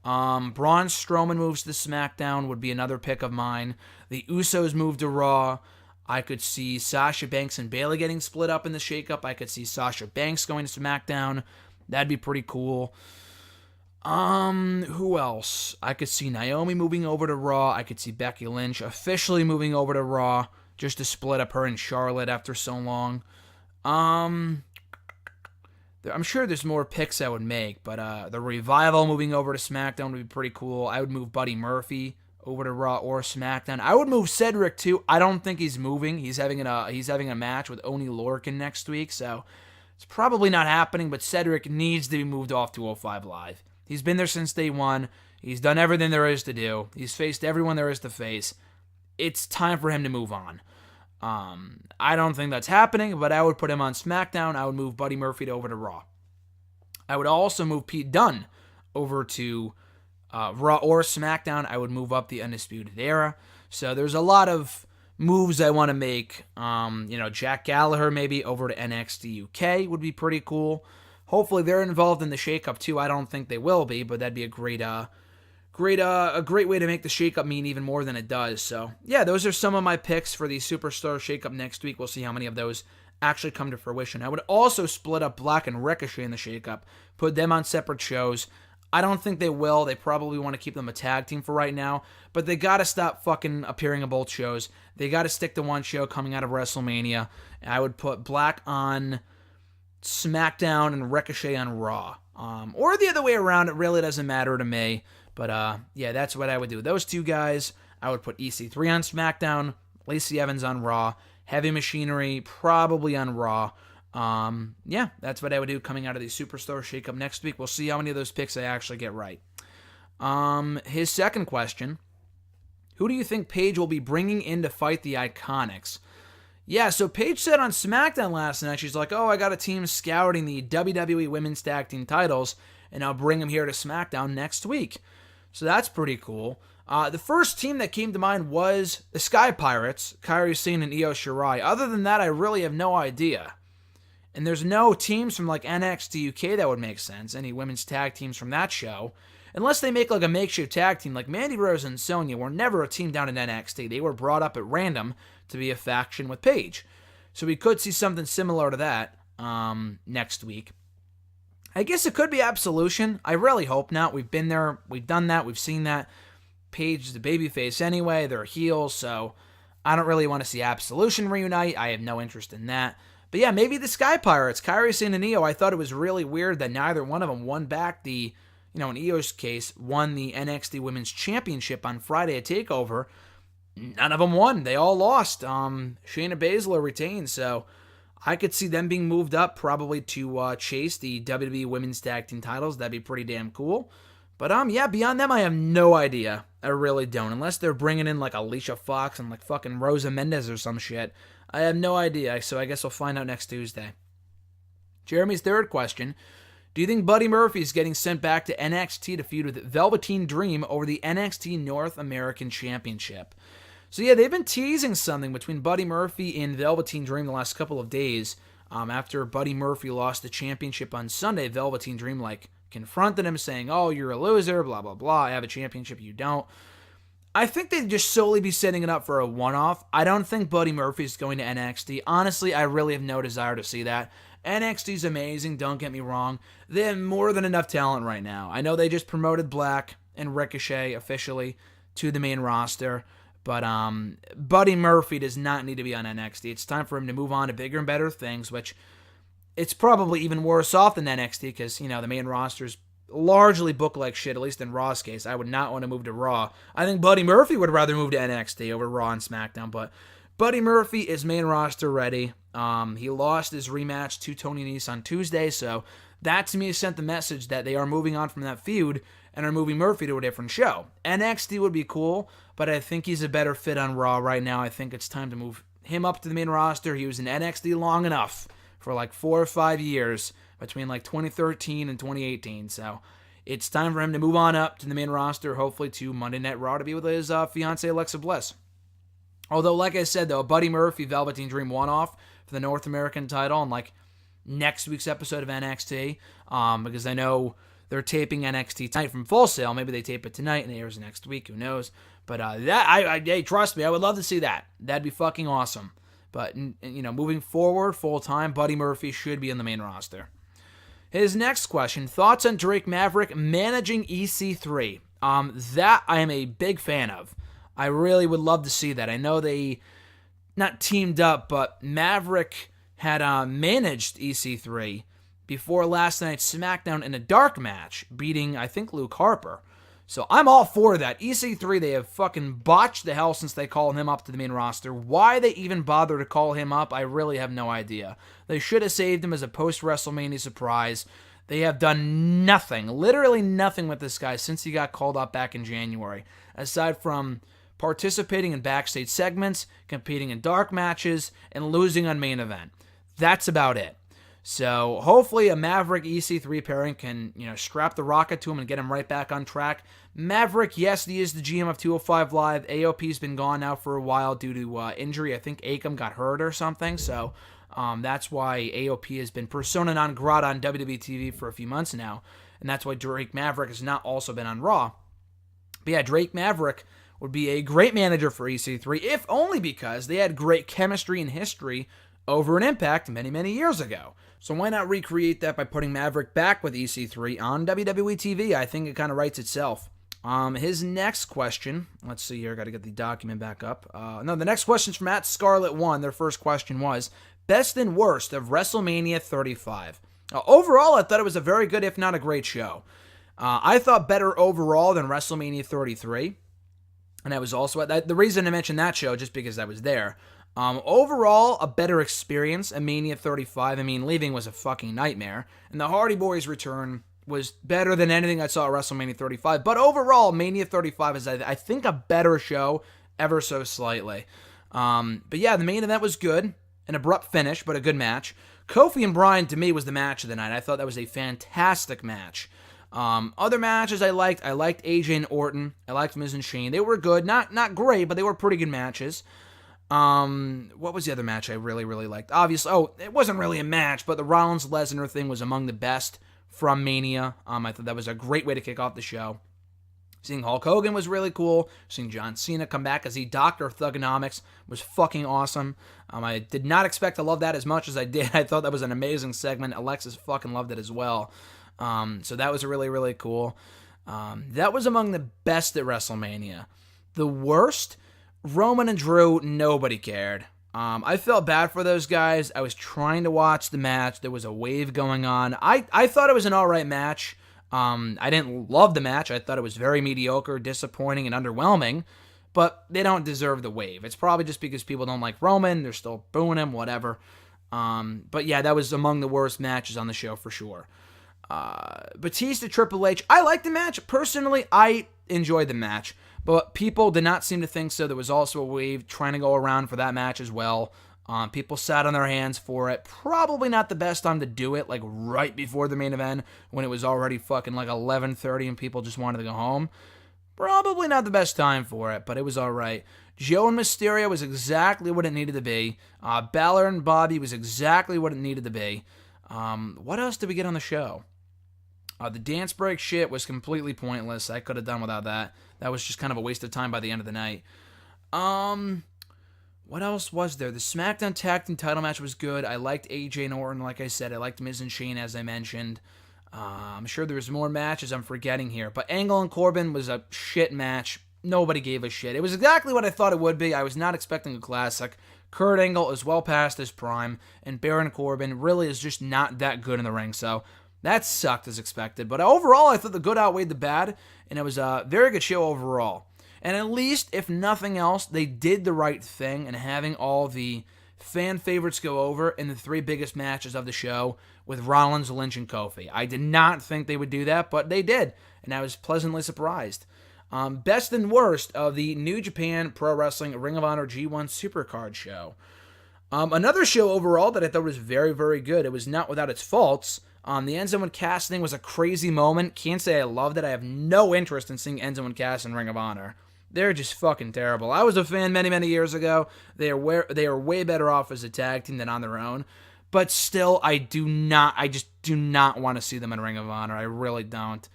Speaker 1: Braun Strowman moves to SmackDown would be another pick of mine. The Usos move to Raw. I could see Sasha Banks and Bayley getting split up in the shakeup. I could see Sasha Banks going to SmackDown. That'd be pretty cool. Who else? I could see Naomi moving over to Raw. I could see Becky Lynch officially moving over to Raw just to split up her and Charlotte after so long. I'm sure there's more picks I would make, but the Revival moving over to SmackDown would be pretty cool. I would move Buddy Murphy over to Raw or SmackDown. I would move Cedric too. I don't think he's moving. He's having a match with Oney Lorcan next week, so it's probably not happening, but Cedric needs to be moved off 205 Live. He's been there since day one. He's done everything there is to do. He's faced everyone there is to face. It's time for him to move on. I don't think that's happening, but I would put him on SmackDown. I would move Buddy Murphy over to Raw. I would also move Pete Dunne over to Raw or SmackDown. I would move up the Undisputed Era. So there's a lot of moves I want to make. Jack Gallagher maybe over to NXT UK would be pretty cool. Hopefully they're involved in the shakeup too. I don't think they will be, but that'd be a great way to make the shakeup mean even more than it does. So yeah, those are some of my picks for the Superstar shakeup next week. We'll see how many of those actually come to fruition. I would also split up Black and Ricochet in the shakeup, put them on separate shows. I don't think they will. They probably want to keep them a tag team for right now, but they got to stop fucking appearing on both shows. They got to stick to one show coming out of WrestleMania. I would put Black on SmackDown and Ricochet on Raw. Or the other way around. It really doesn't matter to me. But yeah, that's what I would do. Those two guys, I would put EC3 on SmackDown, Lacey Evans on Raw, Heavy Machinery probably on Raw. Yeah, that's what I would do coming out of the Superstar Shakeup next week. We'll see how many of those picks I actually get right. His second question, who do you think Paige will be bringing in to fight the Iconics? Yeah, so Paige said on SmackDown last night, she's like, I got a team scouting the WWE Women's Tag Team titles, and I'll bring them here to SmackDown next week. So that's pretty cool. The first team that came to mind was the Sky Pirates, Kairi Sane and Io Shirai. Other than that, I really have no idea. And there's no teams from like NXT UK that would make sense, any women's tag teams from that show. Unless they make like a makeshift tag team, like Mandy Rose and Sonya were never a team down in NXT. They were brought up at random to be a faction with Paige. So we could see something similar to that next week. I guess it could be Absolution. I really hope not. We've been there. We've done that. We've seen that. Paige is the babyface anyway. They're heels, so I don't really want to see Absolution reunite. I have no interest in that. But yeah, maybe the Sky Pirates, Kairi Sane and Io. I thought it was really weird that neither one of them won back the, in Io's case, won the NXT Women's Championship on Friday at TakeOver. None of them won. They all lost. Shayna Baszler retained, so I could see them being moved up probably to chase the WWE Women's Tag Team titles. That'd be pretty damn cool. But yeah, beyond them, I have no idea. I really don't. Unless they're bringing in like Alicia Fox and like fucking Rosa Mendez or some shit. I have no idea, so I guess we'll find out next Tuesday. Jeremy's third question. Do you think Buddy Murphy is getting sent back to NXT to feud with Velveteen Dream over the NXT North American Championship? So yeah, they've been teasing something between Buddy Murphy and Velveteen Dream the last couple of days. After Buddy Murphy lost the championship on Sunday, Velveteen Dream confronted him saying, "Oh, you're a loser, blah, blah, blah. I have a championship, you don't." I think they'd just solely be setting it up for a one-off. I don't think Buddy Murphy is going to NXT. Honestly, I really have no desire to see that. NXT's amazing, don't get me wrong. They have more than enough talent right now. I know they just promoted Black and Ricochet officially to the main roster, but Buddy Murphy does not need to be on NXT. It's time for him to move on to bigger and better things, which it's probably even worse off than NXT because, the main roster's largely booked like shit, at least in Raw's case. I would not want to move to Raw. I think Buddy Murphy would rather move to NXT over Raw and SmackDown, but Buddy Murphy is main roster ready. He lost his rematch to Tony Nese on Tuesday, so that to me sent the message that they are moving on from that feud and are moving Murphy to a different show. NXT would be cool, but I think he's a better fit on Raw right now. I think it's time to move him up to the main roster. He was in NXT long enough for like 4 or 5 years between like 2013 and 2018. So it's time for him to move on up to the main roster, hopefully to Monday Night Raw to be with his fiancée Alexa Bliss. Although, like I said, though, Buddy Murphy, Velveteen Dream one-off for the North American title on like next week's episode of NXT, because I know they're taping NXT tonight from Full Sail. Maybe they tape it tonight and it airs next week. Who knows? But hey, trust me, I would love to see that. That'd be fucking awesome. But moving forward, full time, Buddy Murphy should be in the main roster. His next question, thoughts on Drake Maverick managing EC3? That I am a big fan of. I really would love to see that. I know they not teamed up, but Maverick had managed EC3 before last night's SmackDown in a dark match, beating, I think, Luke Harper. So I'm all for that. EC3, they have fucking botched the hell since they called him up to the main roster. Why they even bother to call him up, I really have no idea. They should have saved him as a post-WrestleMania surprise. They have done nothing, literally nothing with this guy since he got called up back in January, aside from participating in backstage segments, competing in dark matches, and losing on main event. That's about it. So hopefully a Maverick EC3 pairing can, strap the rocket to him and get him right back on track. Maverick, yes, he is the GM of 205 Live. AOP's been gone now for a while due to injury. I think Akam got hurt or something. So that's why AOP has been persona non grata on WWE TV for a few months now. And that's why Drake Maverick has not also been on Raw. But yeah, Drake Maverick would be a great manager for EC3, if only because they had great chemistry and history over an Impact many, many years ago. So why not recreate that by putting Maverick back with EC3 on WWE TV? I think it kind of writes itself. His next question, let's see here, got to get the document back up. The next question's from @Scarlet1. Their first question was, best and worst of WrestleMania 35. Overall, I thought it was a very good, if not a great show. I thought better overall than WrestleMania 33. And I was also at the reason I mentioned that show, just because I was there. Overall, a better experience at Mania 35. I mean, leaving was a fucking nightmare. And the Hardy Boys' return was better than anything I saw at WrestleMania 35. But overall, Mania 35 is, I think, a better show, ever so slightly. But yeah, the main event was good. An abrupt finish, but a good match. Kofi and Bryan, to me, was the match of the night. I thought that was a fantastic match. Other matches I liked AJ and Orton. I liked Miz and Shane. They were good. Not great, but they were pretty good matches. What was the other match I really, really liked? Obviously, it wasn't really a match, but the Rollins-Lesnar thing was among the best from Mania. I thought that was a great way to kick off the show. Seeing Hulk Hogan was really cool. Seeing John Cena come back as the Doctor of Thugonomics was fucking awesome. I did not expect to love that as much as I did. I thought that was an amazing segment. Alexis fucking loved it as well. So that was really, really cool. That was among the best at WrestleMania. The worst, Roman and Drew, nobody cared. I felt bad for those guys. I was trying to watch the match. There was a wave going on. I thought it was an alright match. I didn't love the match. I thought it was very mediocre, disappointing, and underwhelming, but they don't deserve the wave. It's probably just because people don't like Roman. They're still booing him, whatever. But yeah, that was among the worst matches on the show for sure. Batista, Triple H, I liked the match. Personally, I enjoyed the match, but people did not seem to think so. There was also a wave trying to go around for that match as well. People sat on their hands for it. Probably not the best time to do it, like right before the main event when it was already fucking like 11:30 and people just wanted to go home. Probably not the best time for it, but it was alright. Joe and Mysterio was exactly what it needed to be. Balor and Bobby was exactly what it needed to be. What else did we get on the show? The dance break shit was completely pointless. I could have done without that. That was just kind of a waste of time by the end of the night. What else was there? The SmackDown Tag Team title match was good. I liked AJ and Orton, like I said. I liked Miz and Shane, as I mentioned. I'm sure there was more matches I'm forgetting here. But Angle and Corbin was a shit match. Nobody gave a shit. It was exactly what I thought it would be. I was not expecting a classic. Kurt Angle is well past his prime, and Baron Corbin really is just not that good in the ring. So that sucked as expected. But overall, I thought the good outweighed the bad, and it was a very good show overall. And at least, if nothing else, they did the right thing in having all the fan favorites go over in the three biggest matches of the show with Rollins, Lynch, and Kofi. I did not think they would do that, but they did, and I was pleasantly surprised. Best and worst of the New Japan Pro Wrestling Ring of Honor G1 Supercard show. Another show overall that I thought was very, very good. It was not without its faults. The Enzo and Cass thing was a crazy moment. Can't say I loved it. I have no interest in seeing Enzo and Cass in Ring of Honor. They're just fucking terrible. I was a fan many, many years ago. They are way better off as a tag team than on their own. But still, I just do not want to see them in Ring of Honor. I really don't.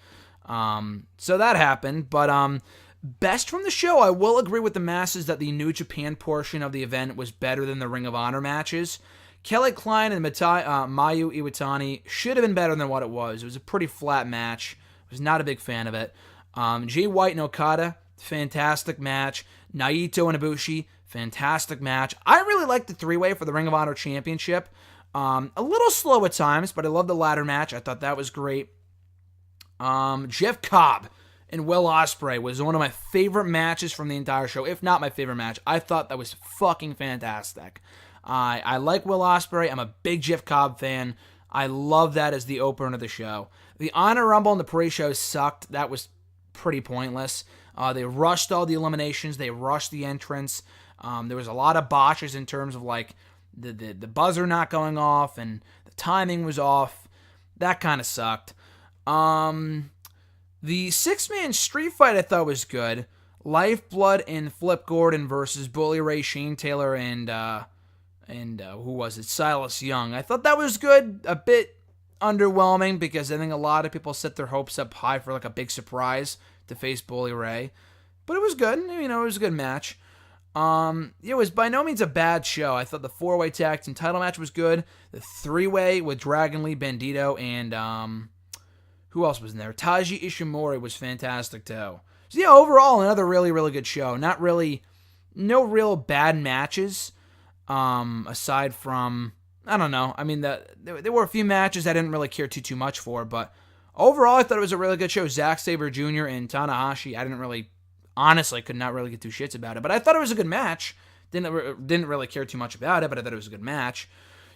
Speaker 1: So that happened. But best from the show, I will agree with the masses that the New Japan portion of the event was better than the Ring of Honor matches. Kelly Klein and Mayu Iwatani should have been better than what it was. It was a pretty flat match. I was not a big fan of it. Jay White and Okada, fantastic match. Naito and Ibushi, fantastic match. I really liked the three-way for the Ring of Honor Championship. A little slow at times, but I love the ladder match. I thought that was great. Jeff Cobb and Will Ospreay was one of my favorite matches from the entire show, if not my favorite match. I thought that was fucking fantastic. I like Will Ospreay. I'm a big Jeff Cobb fan. I love that as the opener of the show. The Honor Rumble and the pre-show sucked. That was pretty pointless. They rushed all the eliminations. They rushed the entrance. There was a lot of botches in terms of like the buzzer not going off and the timing was off. That kind of sucked. The six-man street fight I thought was good. Lifeblood and Flip Gordon versus Bully Ray, Shane Taylor, and who was it? Silas Young. I thought that was good. A bit underwhelming because I think a lot of people set their hopes up high for like a big surprise to face Bully Ray. But it was good. You know, it was a good match. It was by no means a bad show. I thought the four-way tag team title match was good. The three-way with Dragon Lee, Bandito, and who else was in there? Taiji Ishimori was fantastic too. So yeah, overall another really, really good show. No real bad matches. Aside from, I don't know. I mean, there were a few matches I didn't really care too much for, but overall I thought it was a really good show. Zack Sabre Jr. and Tanahashi, could not really get two shits about it, but I thought it was a good match. Didn't really care too much about it, but I thought it was a good match.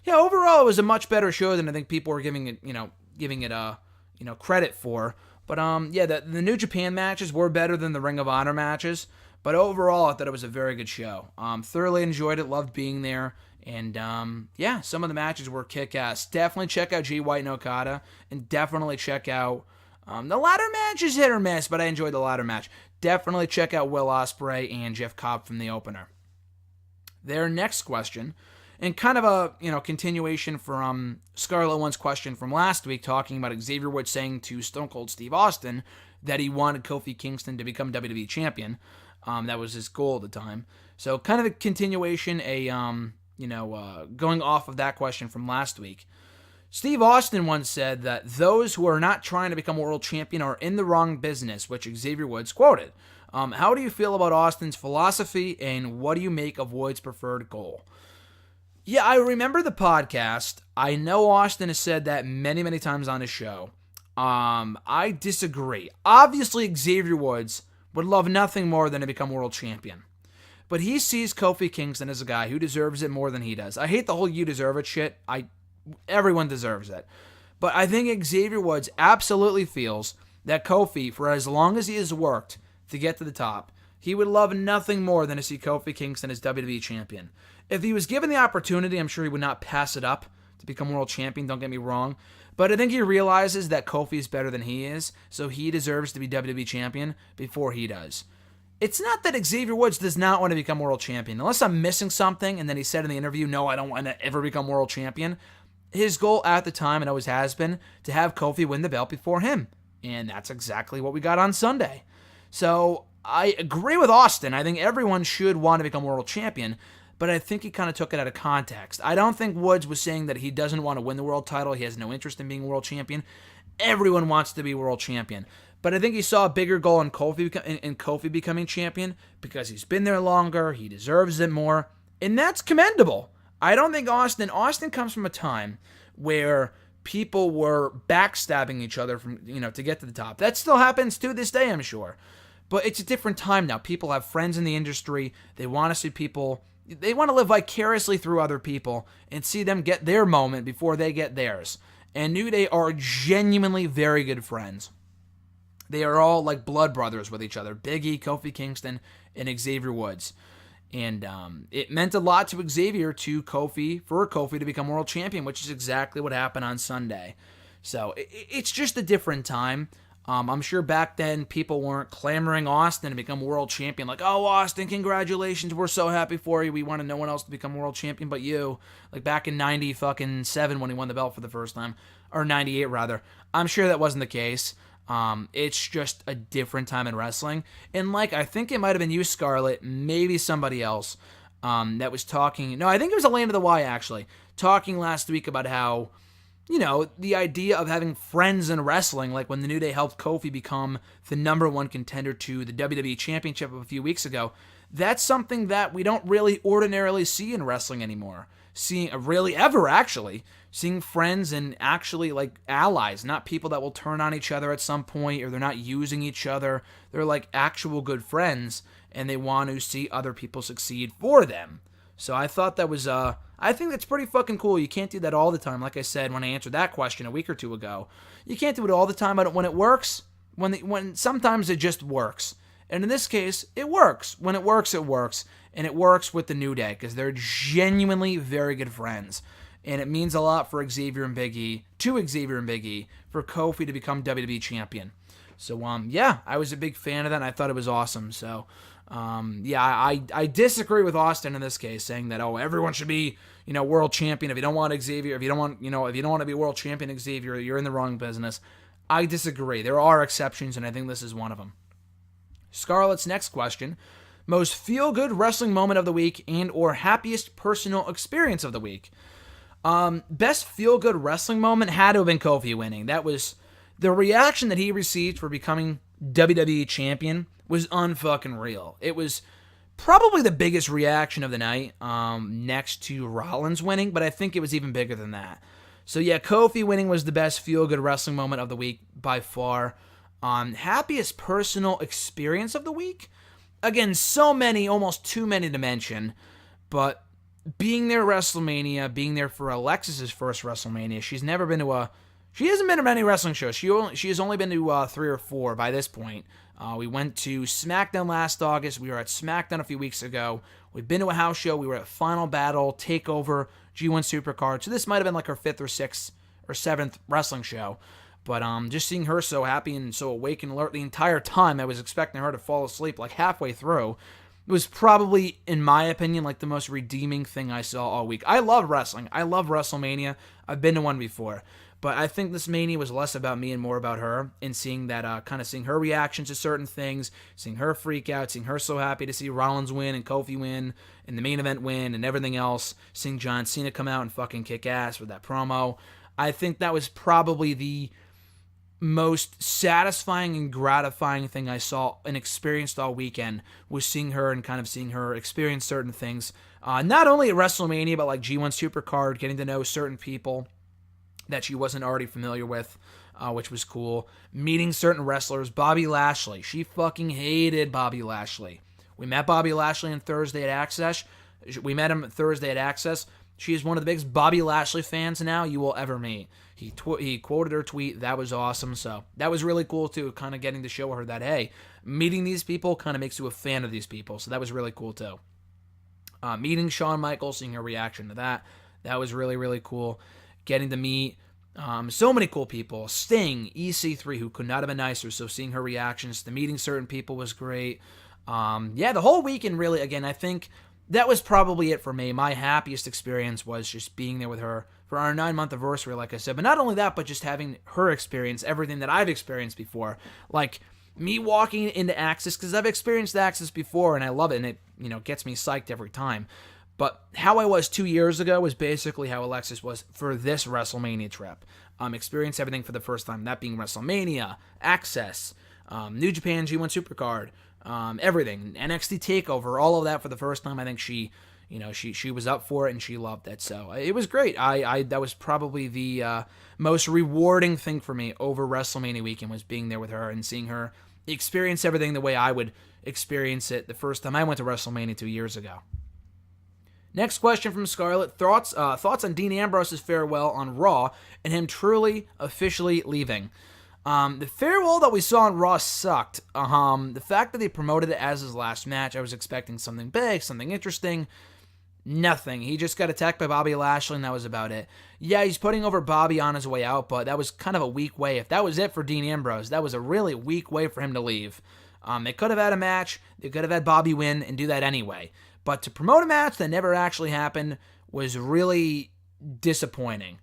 Speaker 1: Yeah, overall it was a much better show than I think people were giving it credit for. But the New Japan matches were better than the Ring of Honor matches. But overall, I thought it was a very good show. Thoroughly enjoyed it, loved being there. And some of the matches were kick-ass. Definitely check out Jay White and Okada. And definitely check out the ladder match is hit or miss, but I enjoyed the ladder match. Definitely check out Will Ospreay and Jeff Cobb from the opener. their next question, and kind of a continuation from Scarlett One's question from last week, talking about Xavier Woods saying to Stone Cold Steve Austin that he wanted Kofi Kingston to become WWE champion. That was his goal at the time. So kind of a continuation, going off of that question from last week. Steve Austin once said that those who are not trying to become world champion are in the wrong business, which Xavier Woods quoted. How do you feel about Austin's philosophy, and what do you make of Woods' preferred goal? Yeah, I remember the podcast. I know Austin has said that many, many times on his show. I disagree. Obviously, Xavier Woods would love nothing more than to become world champion. But he sees Kofi Kingston as a guy who deserves it more than he does. I hate the whole you deserve it shit. Everyone deserves it. But I think Xavier Woods absolutely feels that Kofi, for as long as he has worked to get to the top, he would love nothing more than to see Kofi Kingston as WWE champion. If he was given the opportunity, I'm sure he would not pass it up to become world champion, don't get me wrong. But I think he realizes that Kofi is better than he is, so he deserves to be WWE champion before he does. It's not that Xavier Woods does not want to become world champion. Unless I'm missing something, and then he said in the interview, no, I don't want to ever become world champion. His goal at the time, and always has been, to have Kofi win the belt before him. And that's exactly what we got on Sunday. So I agree with Austin. I think everyone should want to become world champion, but I think he kind of took it out of context. I don't think Woods was saying that he doesn't want to win the world title. He has no interest in being world champion. Everyone wants to be world champion. But I think he saw a bigger goal in Kofi becoming champion because he's been there longer, he deserves it more, and that's commendable. I don't think Austin comes from a time where people were backstabbing each other to get to the top. That still happens to this day, I'm sure. But it's a different time now. People have friends in the industry. They want to see people, they want to live vicariously through other people and see them get their moment before they get theirs. And New Day are genuinely very good friends. They are all like blood brothers with each other. Big E, Kofi Kingston, and Xavier Woods. And it meant a lot to Xavier for Kofi to become world champion, which is exactly what happened on Sunday. So it's just a different time. I'm sure back then people weren't clamoring Austin to become world champion. Like, oh, Austin, congratulations. We're so happy for you. We wanted no one else to become world champion but you. Like back in 97 when he won the belt for the first time. Or 98 rather. I'm sure that wasn't the case. It's just a different time in wrestling. And like, I think it might have been you, Scarlett, maybe somebody else that was talking. No, I think it was Elena the Y, actually, talking last week about how, the idea of having friends in wrestling, like when the New Day helped Kofi become the number one contender to the WWE Championship a few weeks ago, that's something that we don't really ordinarily see in wrestling anymore. Seeing friends and actually like allies, not people that will turn on each other at some point or they're not using each other. They're like actual good friends and they want to see other people succeed for them. So I thought that was, I think that's pretty fucking cool. You can't do that all the time. Like I said when I answered that question a week or two ago, you can't do it all the time when it works. When sometimes it just works. And in this case, it works. When it works, it works. And it works with the New Day because they're genuinely very good friends. And it means a lot for Xavier and Big E, for Kofi to become WWE champion. So, I was a big fan of that, and I thought it was awesome. So, I disagree with Austin in this case, saying that, everyone should be, world champion. If you don't want Xavier, if you don't want to be world champion, Xavier, you're in the wrong business. I disagree. There are exceptions, and I think this is one of them. Scarlett's next question: most feel-good wrestling moment of the week and or happiest personal experience of the week. Best feel-good wrestling moment had to have been Kofi winning. That was the reaction that he received for becoming WWE champion was unfucking real. It was probably the biggest reaction of the night, next to Rollins winning, but I think it was even bigger than that. So yeah, Kofi winning was the best feel-good wrestling moment of the week by far. Happiest personal experience of the week? Again, so many, almost too many to mention, but being there at WrestleMania, being there for Alexis's first WrestleMania, she hasn't been to many wrestling shows. She has only been to 3 or 4 by this point. We went to SmackDown last August. We were at SmackDown a few weeks ago. We've been to a house show. We were at Final Battle, TakeOver, G1 Supercard. So this might have been like her 5th or 6th or 7th wrestling show. But just seeing her so happy and so awake and alert the entire time, I was expecting her to fall asleep like halfway through. was probably, in my opinion, like the most redeeming thing I saw all week. I love wrestling. I love WrestleMania. I've been to one before. But I think this Mania was less about me and more about her, and seeing that, kind of seeing her reactions to certain things, seeing her freak out, seeing her so happy to see Rollins win and Kofi win and the main event win and everything else, seeing John Cena come out and fucking kick ass with that promo. I think that was probably the most satisfying and gratifying thing I saw and experienced all weekend, was seeing her and kind of seeing her experience certain things. Not only at WrestleMania, but like G1 Supercard, getting to know certain people that she wasn't already familiar with, which was cool. Meeting certain wrestlers. Bobby Lashley. She fucking hated Bobby Lashley. We met Bobby Lashley on Thursday at Access. We met him Thursday at Access. She is one of the biggest Bobby Lashley fans now you will ever meet. He quoted her tweet. That was awesome. So that was really cool too, kind of getting to show her that, hey, meeting these people kind of makes you a fan of these people. So that was really cool too. Meeting Shawn Michaels, seeing her reaction to that. That was really, really cool. Getting to meet so many cool people. Sting, EC3, who could not have been nicer. So seeing her reactions to meeting certain people was great. The whole weekend really, again, I think that was probably it for me. My happiest experience was just being there with her for our 9-month anniversary, like I said. But not only that, but just having her experience everything that I've experienced before. Like me walking into Access, because I've experienced Access before and I love it, and it gets me psyched every time. But how I was 2 years ago was basically how Alexis was for this WrestleMania trip. Experience everything for the first time, that being WrestleMania, Access, New Japan G1 Supercard, everything, NXT TakeOver, all of that for the first time. I think she was up for it and she loved it. So it was great. I that was probably the most rewarding thing for me over WrestleMania weekend, was being there with her and seeing her experience everything the way I would experience it the first time I went to WrestleMania 2 years ago. Next question from Scarlett. Thoughts on Dean Ambrose's farewell on Raw and him truly, officially leaving. The farewell that we saw on Raw sucked. The fact that they promoted it as his last match, I was expecting something big, something interesting. Nothing. He just got attacked by Bobby Lashley, and that was about it. Yeah, he's putting over Bobby on his way out, but that was kind of a weak way. If that was it for Dean Ambrose, that was a really weak way for him to leave. They could have had a match. They could have had Bobby win and do that anyway. But to promote a match that never actually happened was really disappointing.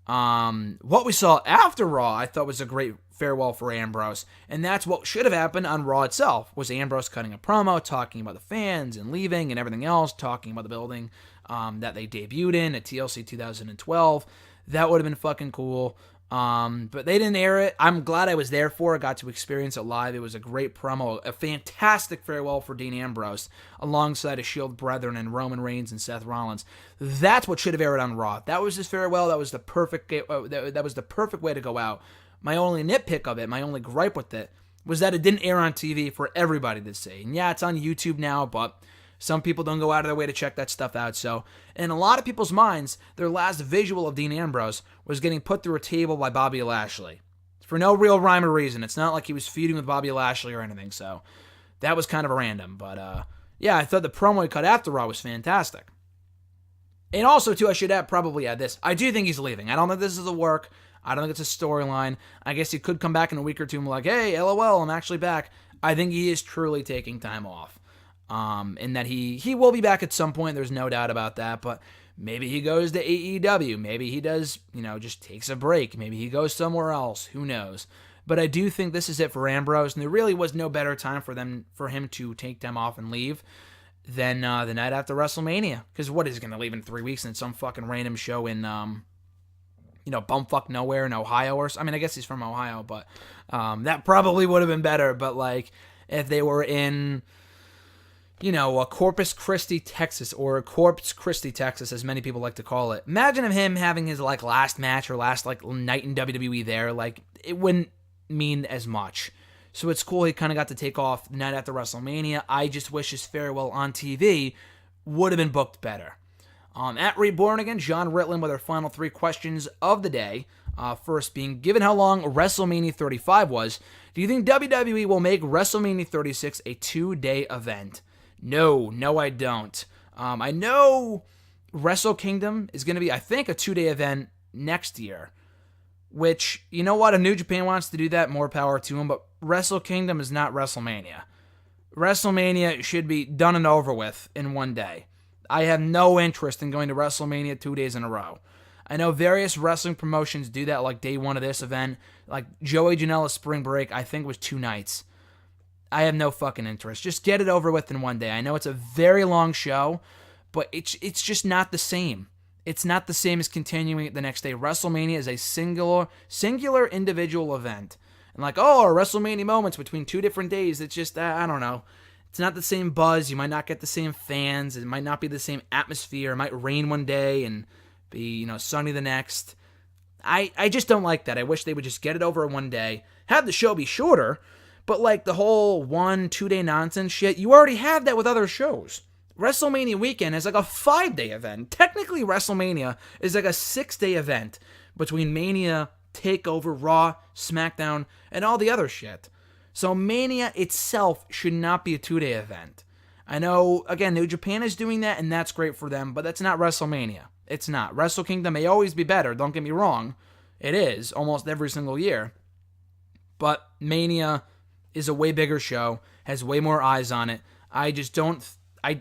Speaker 1: What we saw after Raw, I thought was a great farewell for Ambrose, and that's what should have happened on Raw itself, was Ambrose cutting a promo, talking about the fans and leaving and everything else, talking about the building that they debuted in at TLC 2012. That would have been fucking cool. But they didn't air it. I'm glad I was there for it. Got to experience it live. It was a great promo, a fantastic farewell for Dean Ambrose, alongside his Shield brethren and Roman Reigns and Seth Rollins. That's what should have aired on Raw. That was his farewell. That was the perfect. That was the perfect way to go out. My only nitpick of it, my only gripe with it, was that it didn't air on TV for everybody to see. And yeah, it's on YouTube now, but some people don't go out of their way to check that stuff out. So, in a lot of people's minds, their last visual of Dean Ambrose was getting put through a table by Bobby Lashley. For no real rhyme or reason. It's not like he was feuding with Bobby Lashley or anything. So, that was kind of random. But, yeah, I thought the promo he cut after Raw was fantastic. And also, too, I should probably add this. I do think he's leaving. I don't think this is a work. I don't think it's a storyline. I guess he could come back in a week or two and be like, hey, LOL, I'm actually back. I think he is truly taking time off. And that he will be back at some point. There's no doubt about that. But maybe he goes to AEW. Maybe he does, just takes a break. Maybe he goes somewhere else. Who knows? But I do think this is it for Ambrose. And there really was no better time for him to take time off and leave than the night after WrestleMania. Because what is he going to leave in 3 weeks and some fucking random show in, bumfuck nowhere in Ohio I guess he's from Ohio, but that probably would have been better. But if they were in Corpus Christi, Texas, or Corpus Christi, Texas, as many people like to call it. Imagine him having his last match or last night in WWE there. It wouldn't mean as much. So it's cool he kind of got to take off the night after WrestleMania. I just wish his farewell on TV would have been booked better. At Reborn Again, John Ritlin with our final 3 questions of the day. First being, given how long WrestleMania 35 was, do you think WWE will make WrestleMania 36 a 2-day event? No, I don't. I know Wrestle Kingdom is going to be, I think, a 2-day event next year. Which, you know what? If New Japan wants to do that, more power to them. But Wrestle Kingdom is not WrestleMania. WrestleMania should be done and over with in one day. I have no interest in going to WrestleMania 2 days in a row. I know various wrestling promotions do that, like day one of this event. Like Joey Janela's Spring Break, I think was 2 nights. I have no fucking interest. Just get it over with in one day. I know it's a very long show, but it's just not the same. It's not the same as continuing it the next day. WrestleMania is a singular individual event. And like, oh, WrestleMania moments between 2 different days. It's just, I don't know. It's not the same buzz. You might not get the same fans. It might not be the same atmosphere. It might rain one day and be, sunny the next. I just don't like that. I wish they would just get it over in one day. Have the show be shorter, but like the whole 1-2 day nonsense shit, you already have that with other shows. WrestleMania weekend is like a 5-day event. Technically, WrestleMania is like a 6-day event between Mania, TakeOver, Raw, SmackDown, and all the other shit. So Mania itself should not be a 2-day event. I know, again, New Japan is doing that, and that's great for them, but that's not WrestleMania. It's not. Wrestle Kingdom may always be better, don't get me wrong. It is, almost every single year. But Mania is a way bigger show, has way more eyes on it. I just don't see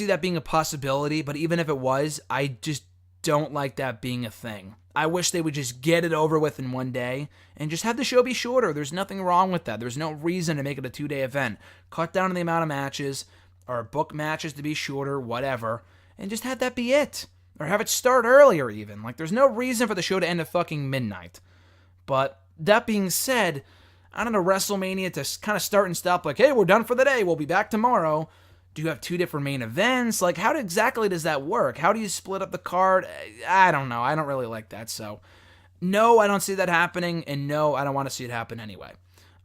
Speaker 1: that being a possibility, but even if it was, I just don't like that being a thing. I wish they would just get it over with in one day and just have the show be shorter. There's nothing wrong with that. There's no reason to make it a 2-day event. Cut down on the amount of matches or book matches to be shorter, whatever, and just have that be it. Or have it start earlier even. Like, there's no reason for the show to end at fucking midnight. But that being said, I don't know, WrestleMania to kind of start and stop like, hey, we're done for the day. We'll be back tomorrow. Do you have 2 different main events? Like, how exactly does that work? How do you split up the card? I don't know. I don't really like that. So, no, I don't see that happening. And no, I don't want to see it happen anyway.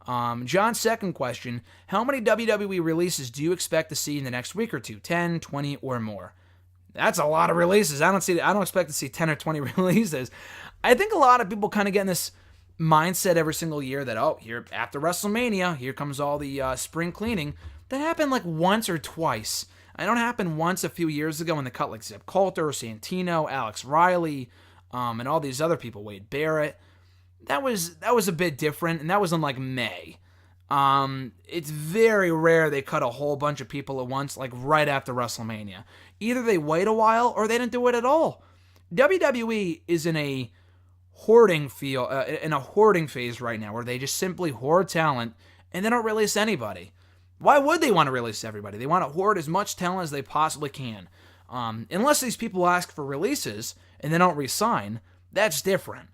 Speaker 1: John's second question, how many WWE releases do you expect to see in the next week or two? 10, 20, or more? That's a lot of releases. I don't expect to see 10 or 20 releases. I think a lot of people kind of get in this mindset every single year that, oh, here after WrestleMania, here comes all the spring cleaning. That happened like once or twice. I know it happened once a few years ago when they cut like Zip Coulter, Santino, Alex Riley, and all these other people, Wade Barrett. That was a bit different, and that was in like May. It's very rare they cut a whole bunch of people at once, like right after WrestleMania. Either they wait a while or they didn't do it at all. WWE is in a hoarding phase right now, where they just simply hoard talent and they don't release anybody. Why would they want to release everybody? They want to hoard as much talent as they possibly can. Unless these people ask for releases and they don't re-sign, that's different.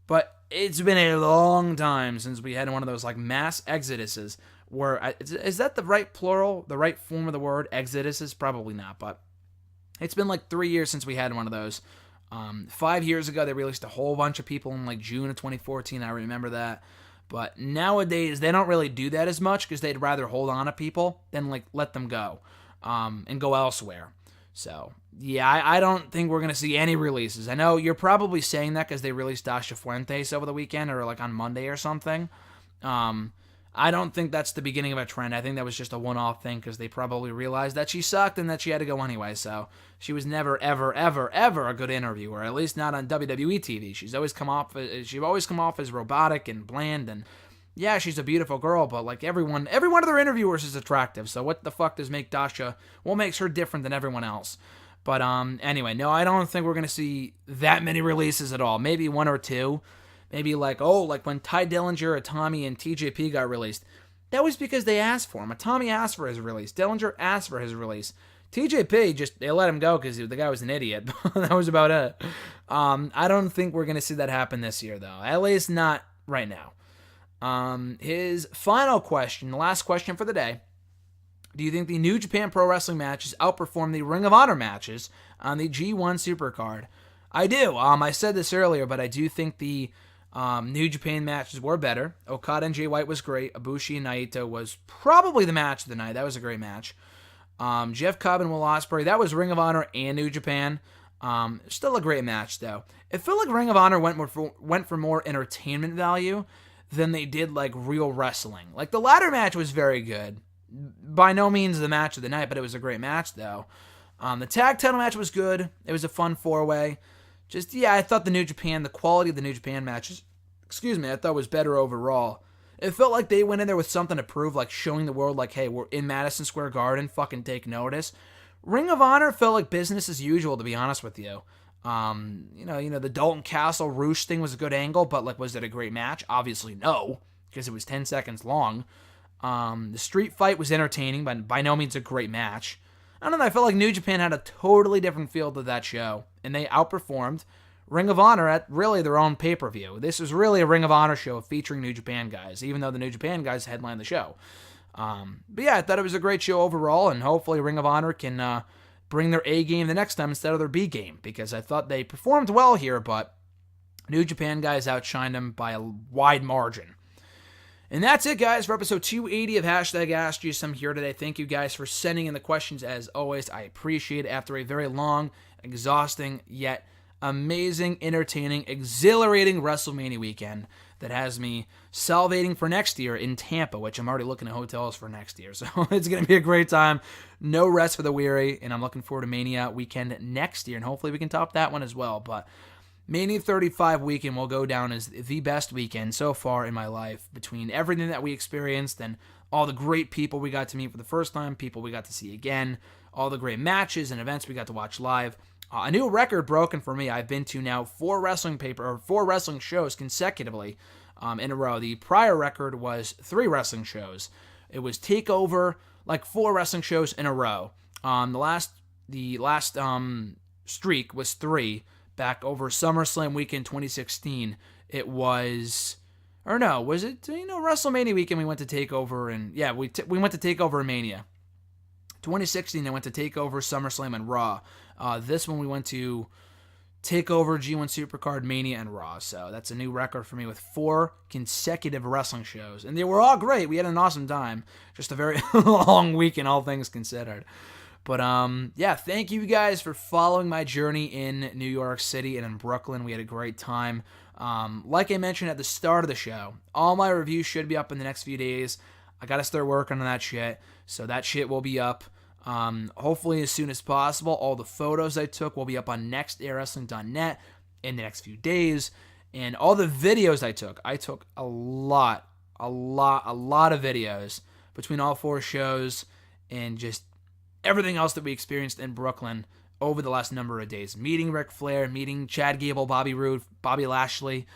Speaker 1: But it's been a long time since we had one of those like mass exoduses where, is that the right plural, the right form of the word, exoduses? Probably not, but it's been like 3 years since we had one of those. 5 years ago, they released a whole bunch of people in like June of 2014. I remember that. But nowadays, they don't really do that as much because they'd rather hold on to people than like let them go and go elsewhere. So, yeah, I don't think we're going to see any releases. I know you're probably saying that because they released Dasha Fuentes over the weekend or like on Monday or something. I don't think that's the beginning of a trend. I think that was just a one-off thing because they probably realized that she sucked and that she had to go anyway. So she was never, ever, ever, ever a good interviewer, at least not on WWE TV. She's always come off as robotic and bland. And yeah, she's a beautiful girl, but like every one of their interviewers is attractive. So what the fuck does make Dasha? What makes her different than everyone else? But anyway, no, I don't think we're gonna see that many releases at all. Maybe 1 or 2. Maybe like when Ty Dillinger, Tommy, and TJP got released. That was because they asked for him. Tommy asked for his release. Dillinger asked for his release. TJP, they let him go because the guy was an idiot. That was about it. I don't think we're going to see that happen this year, though. At least not right now. His final question, the last question for the day. Do you think the New Japan Pro Wrestling matches outperform the Ring of Honor matches on the G1 Supercard? I do. I said this earlier, but I do think the New Japan matches were better. Okada and Jay White was great. Ibushi and Naito was probably the match of the night. That was a great match. Jeff Cobb and Will Ospreay, that was Ring of Honor and New Japan. Still a great match, though. It felt like Ring of Honor went for more entertainment value than they did like real wrestling. Like the ladder match was very good. By no means the match of the night, but it was a great match, though. The tag title match was good. It was a fun 4-way. I thought the quality of the New Japan matches, I thought was better overall. It felt like they went in there with something to prove, like showing the world, like, hey, we're in Madison Square Garden, fucking take notice. Ring of Honor felt like business as usual, to be honest with you. The Dalton Castle Roosh thing was a good angle, but like, was it a great match? Obviously no, because it was 10 seconds long. The street fight was entertaining, but by no means a great match. I don't know, I felt like New Japan had a totally different feel to that show, and they outperformed Ring of Honor at really their own pay-per-view. This is really a Ring of Honor show featuring New Japan guys, even though the New Japan guys headlined the show. But yeah, I thought it was a great show overall, and hopefully Ring of Honor can bring their A game the next time instead of their B game, because I thought they performed well here, but New Japan guys outshined them by a wide margin. And that's it, guys, for episode 280 of Hashtag Ask You Some here today. Thank you guys for sending in the questions as always. I appreciate it after a very long, exhausting, yet amazing, entertaining, exhilarating WrestleMania weekend that has me salivating for next year in Tampa, which I'm already looking at hotels for next year. So it's going to be a great time. No rest for the weary, and I'm looking forward to Mania weekend next year, and hopefully we can top that one as well. But Mania 35 weekend will go down as the best weekend so far in my life, between everything that we experienced and all the great people we got to meet for the first time, people we got to see again, all the great matches and events we got to watch live. A new record broken for me. I've been to now 4 wrestling shows consecutively in a row. The prior record was 3 wrestling shows. It was TakeOver, like 4 wrestling shows in a row. The last streak was 3 back over SummerSlam weekend 2016. It was, or no, was it WrestleMania weekend? We went to TakeOver, and yeah, we went to TakeOver and Mania. 2016, I went to TakeOver, SummerSlam, and Raw. This one we went to TakeOver, G1 Supercard, Mania, and Raw. So that's a new record for me with 4 consecutive wrestling shows. And they were all great. We had an awesome time. Just a very long weekend, all things considered. But yeah, thank you guys for following my journey in New York City and in Brooklyn. We had a great time. Like I mentioned at the start of the show, all my reviews should be up in the next few days. I got to start working on that shit. So that shit will be up. Hopefully as soon as possible. All the photos I took will be up on nextairwrestling.net in the next few days. And all the videos I took a lot of videos between all 4 shows and just everything else that we experienced in Brooklyn over the last number of days. Meeting Ric Flair, meeting Chad Gable, Bobby Roode, Bobby Lashley.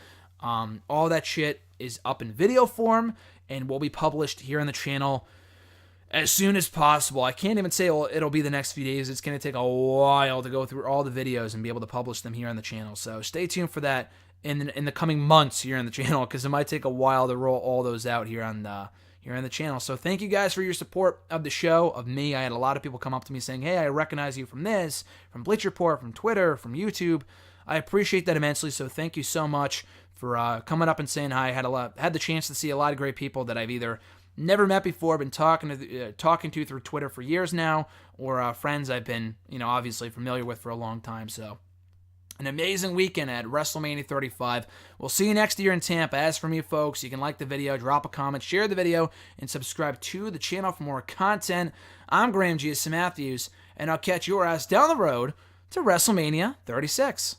Speaker 1: All that shit is up in video form and will be published here on the channel as soon as possible. I can't even say it'll be the next few days. It's going to take a while to go through all the videos and be able to publish them here on the channel. So stay tuned for that in the coming months here on the channel, because it might take a while to roll all those out here on the channel. So thank you guys for your support of the show, of me. I had a lot of people come up to me saying, hey, I recognize you from this, from Bleacher Report, from Twitter, from YouTube. I appreciate that immensely. So thank you so much for coming up and saying hi. I had the chance to see a lot of great people that I've either never met before, been talking to through Twitter for years now, or friends I've been, obviously familiar with for a long time. So an amazing weekend at WrestleMania 35. We'll see you next year in Tampa. As for me, folks, you can like the video, drop a comment, share the video, and subscribe to the channel for more content. I'm Graham G. Matthews, and I'll catch your ass down the road to WrestleMania 36.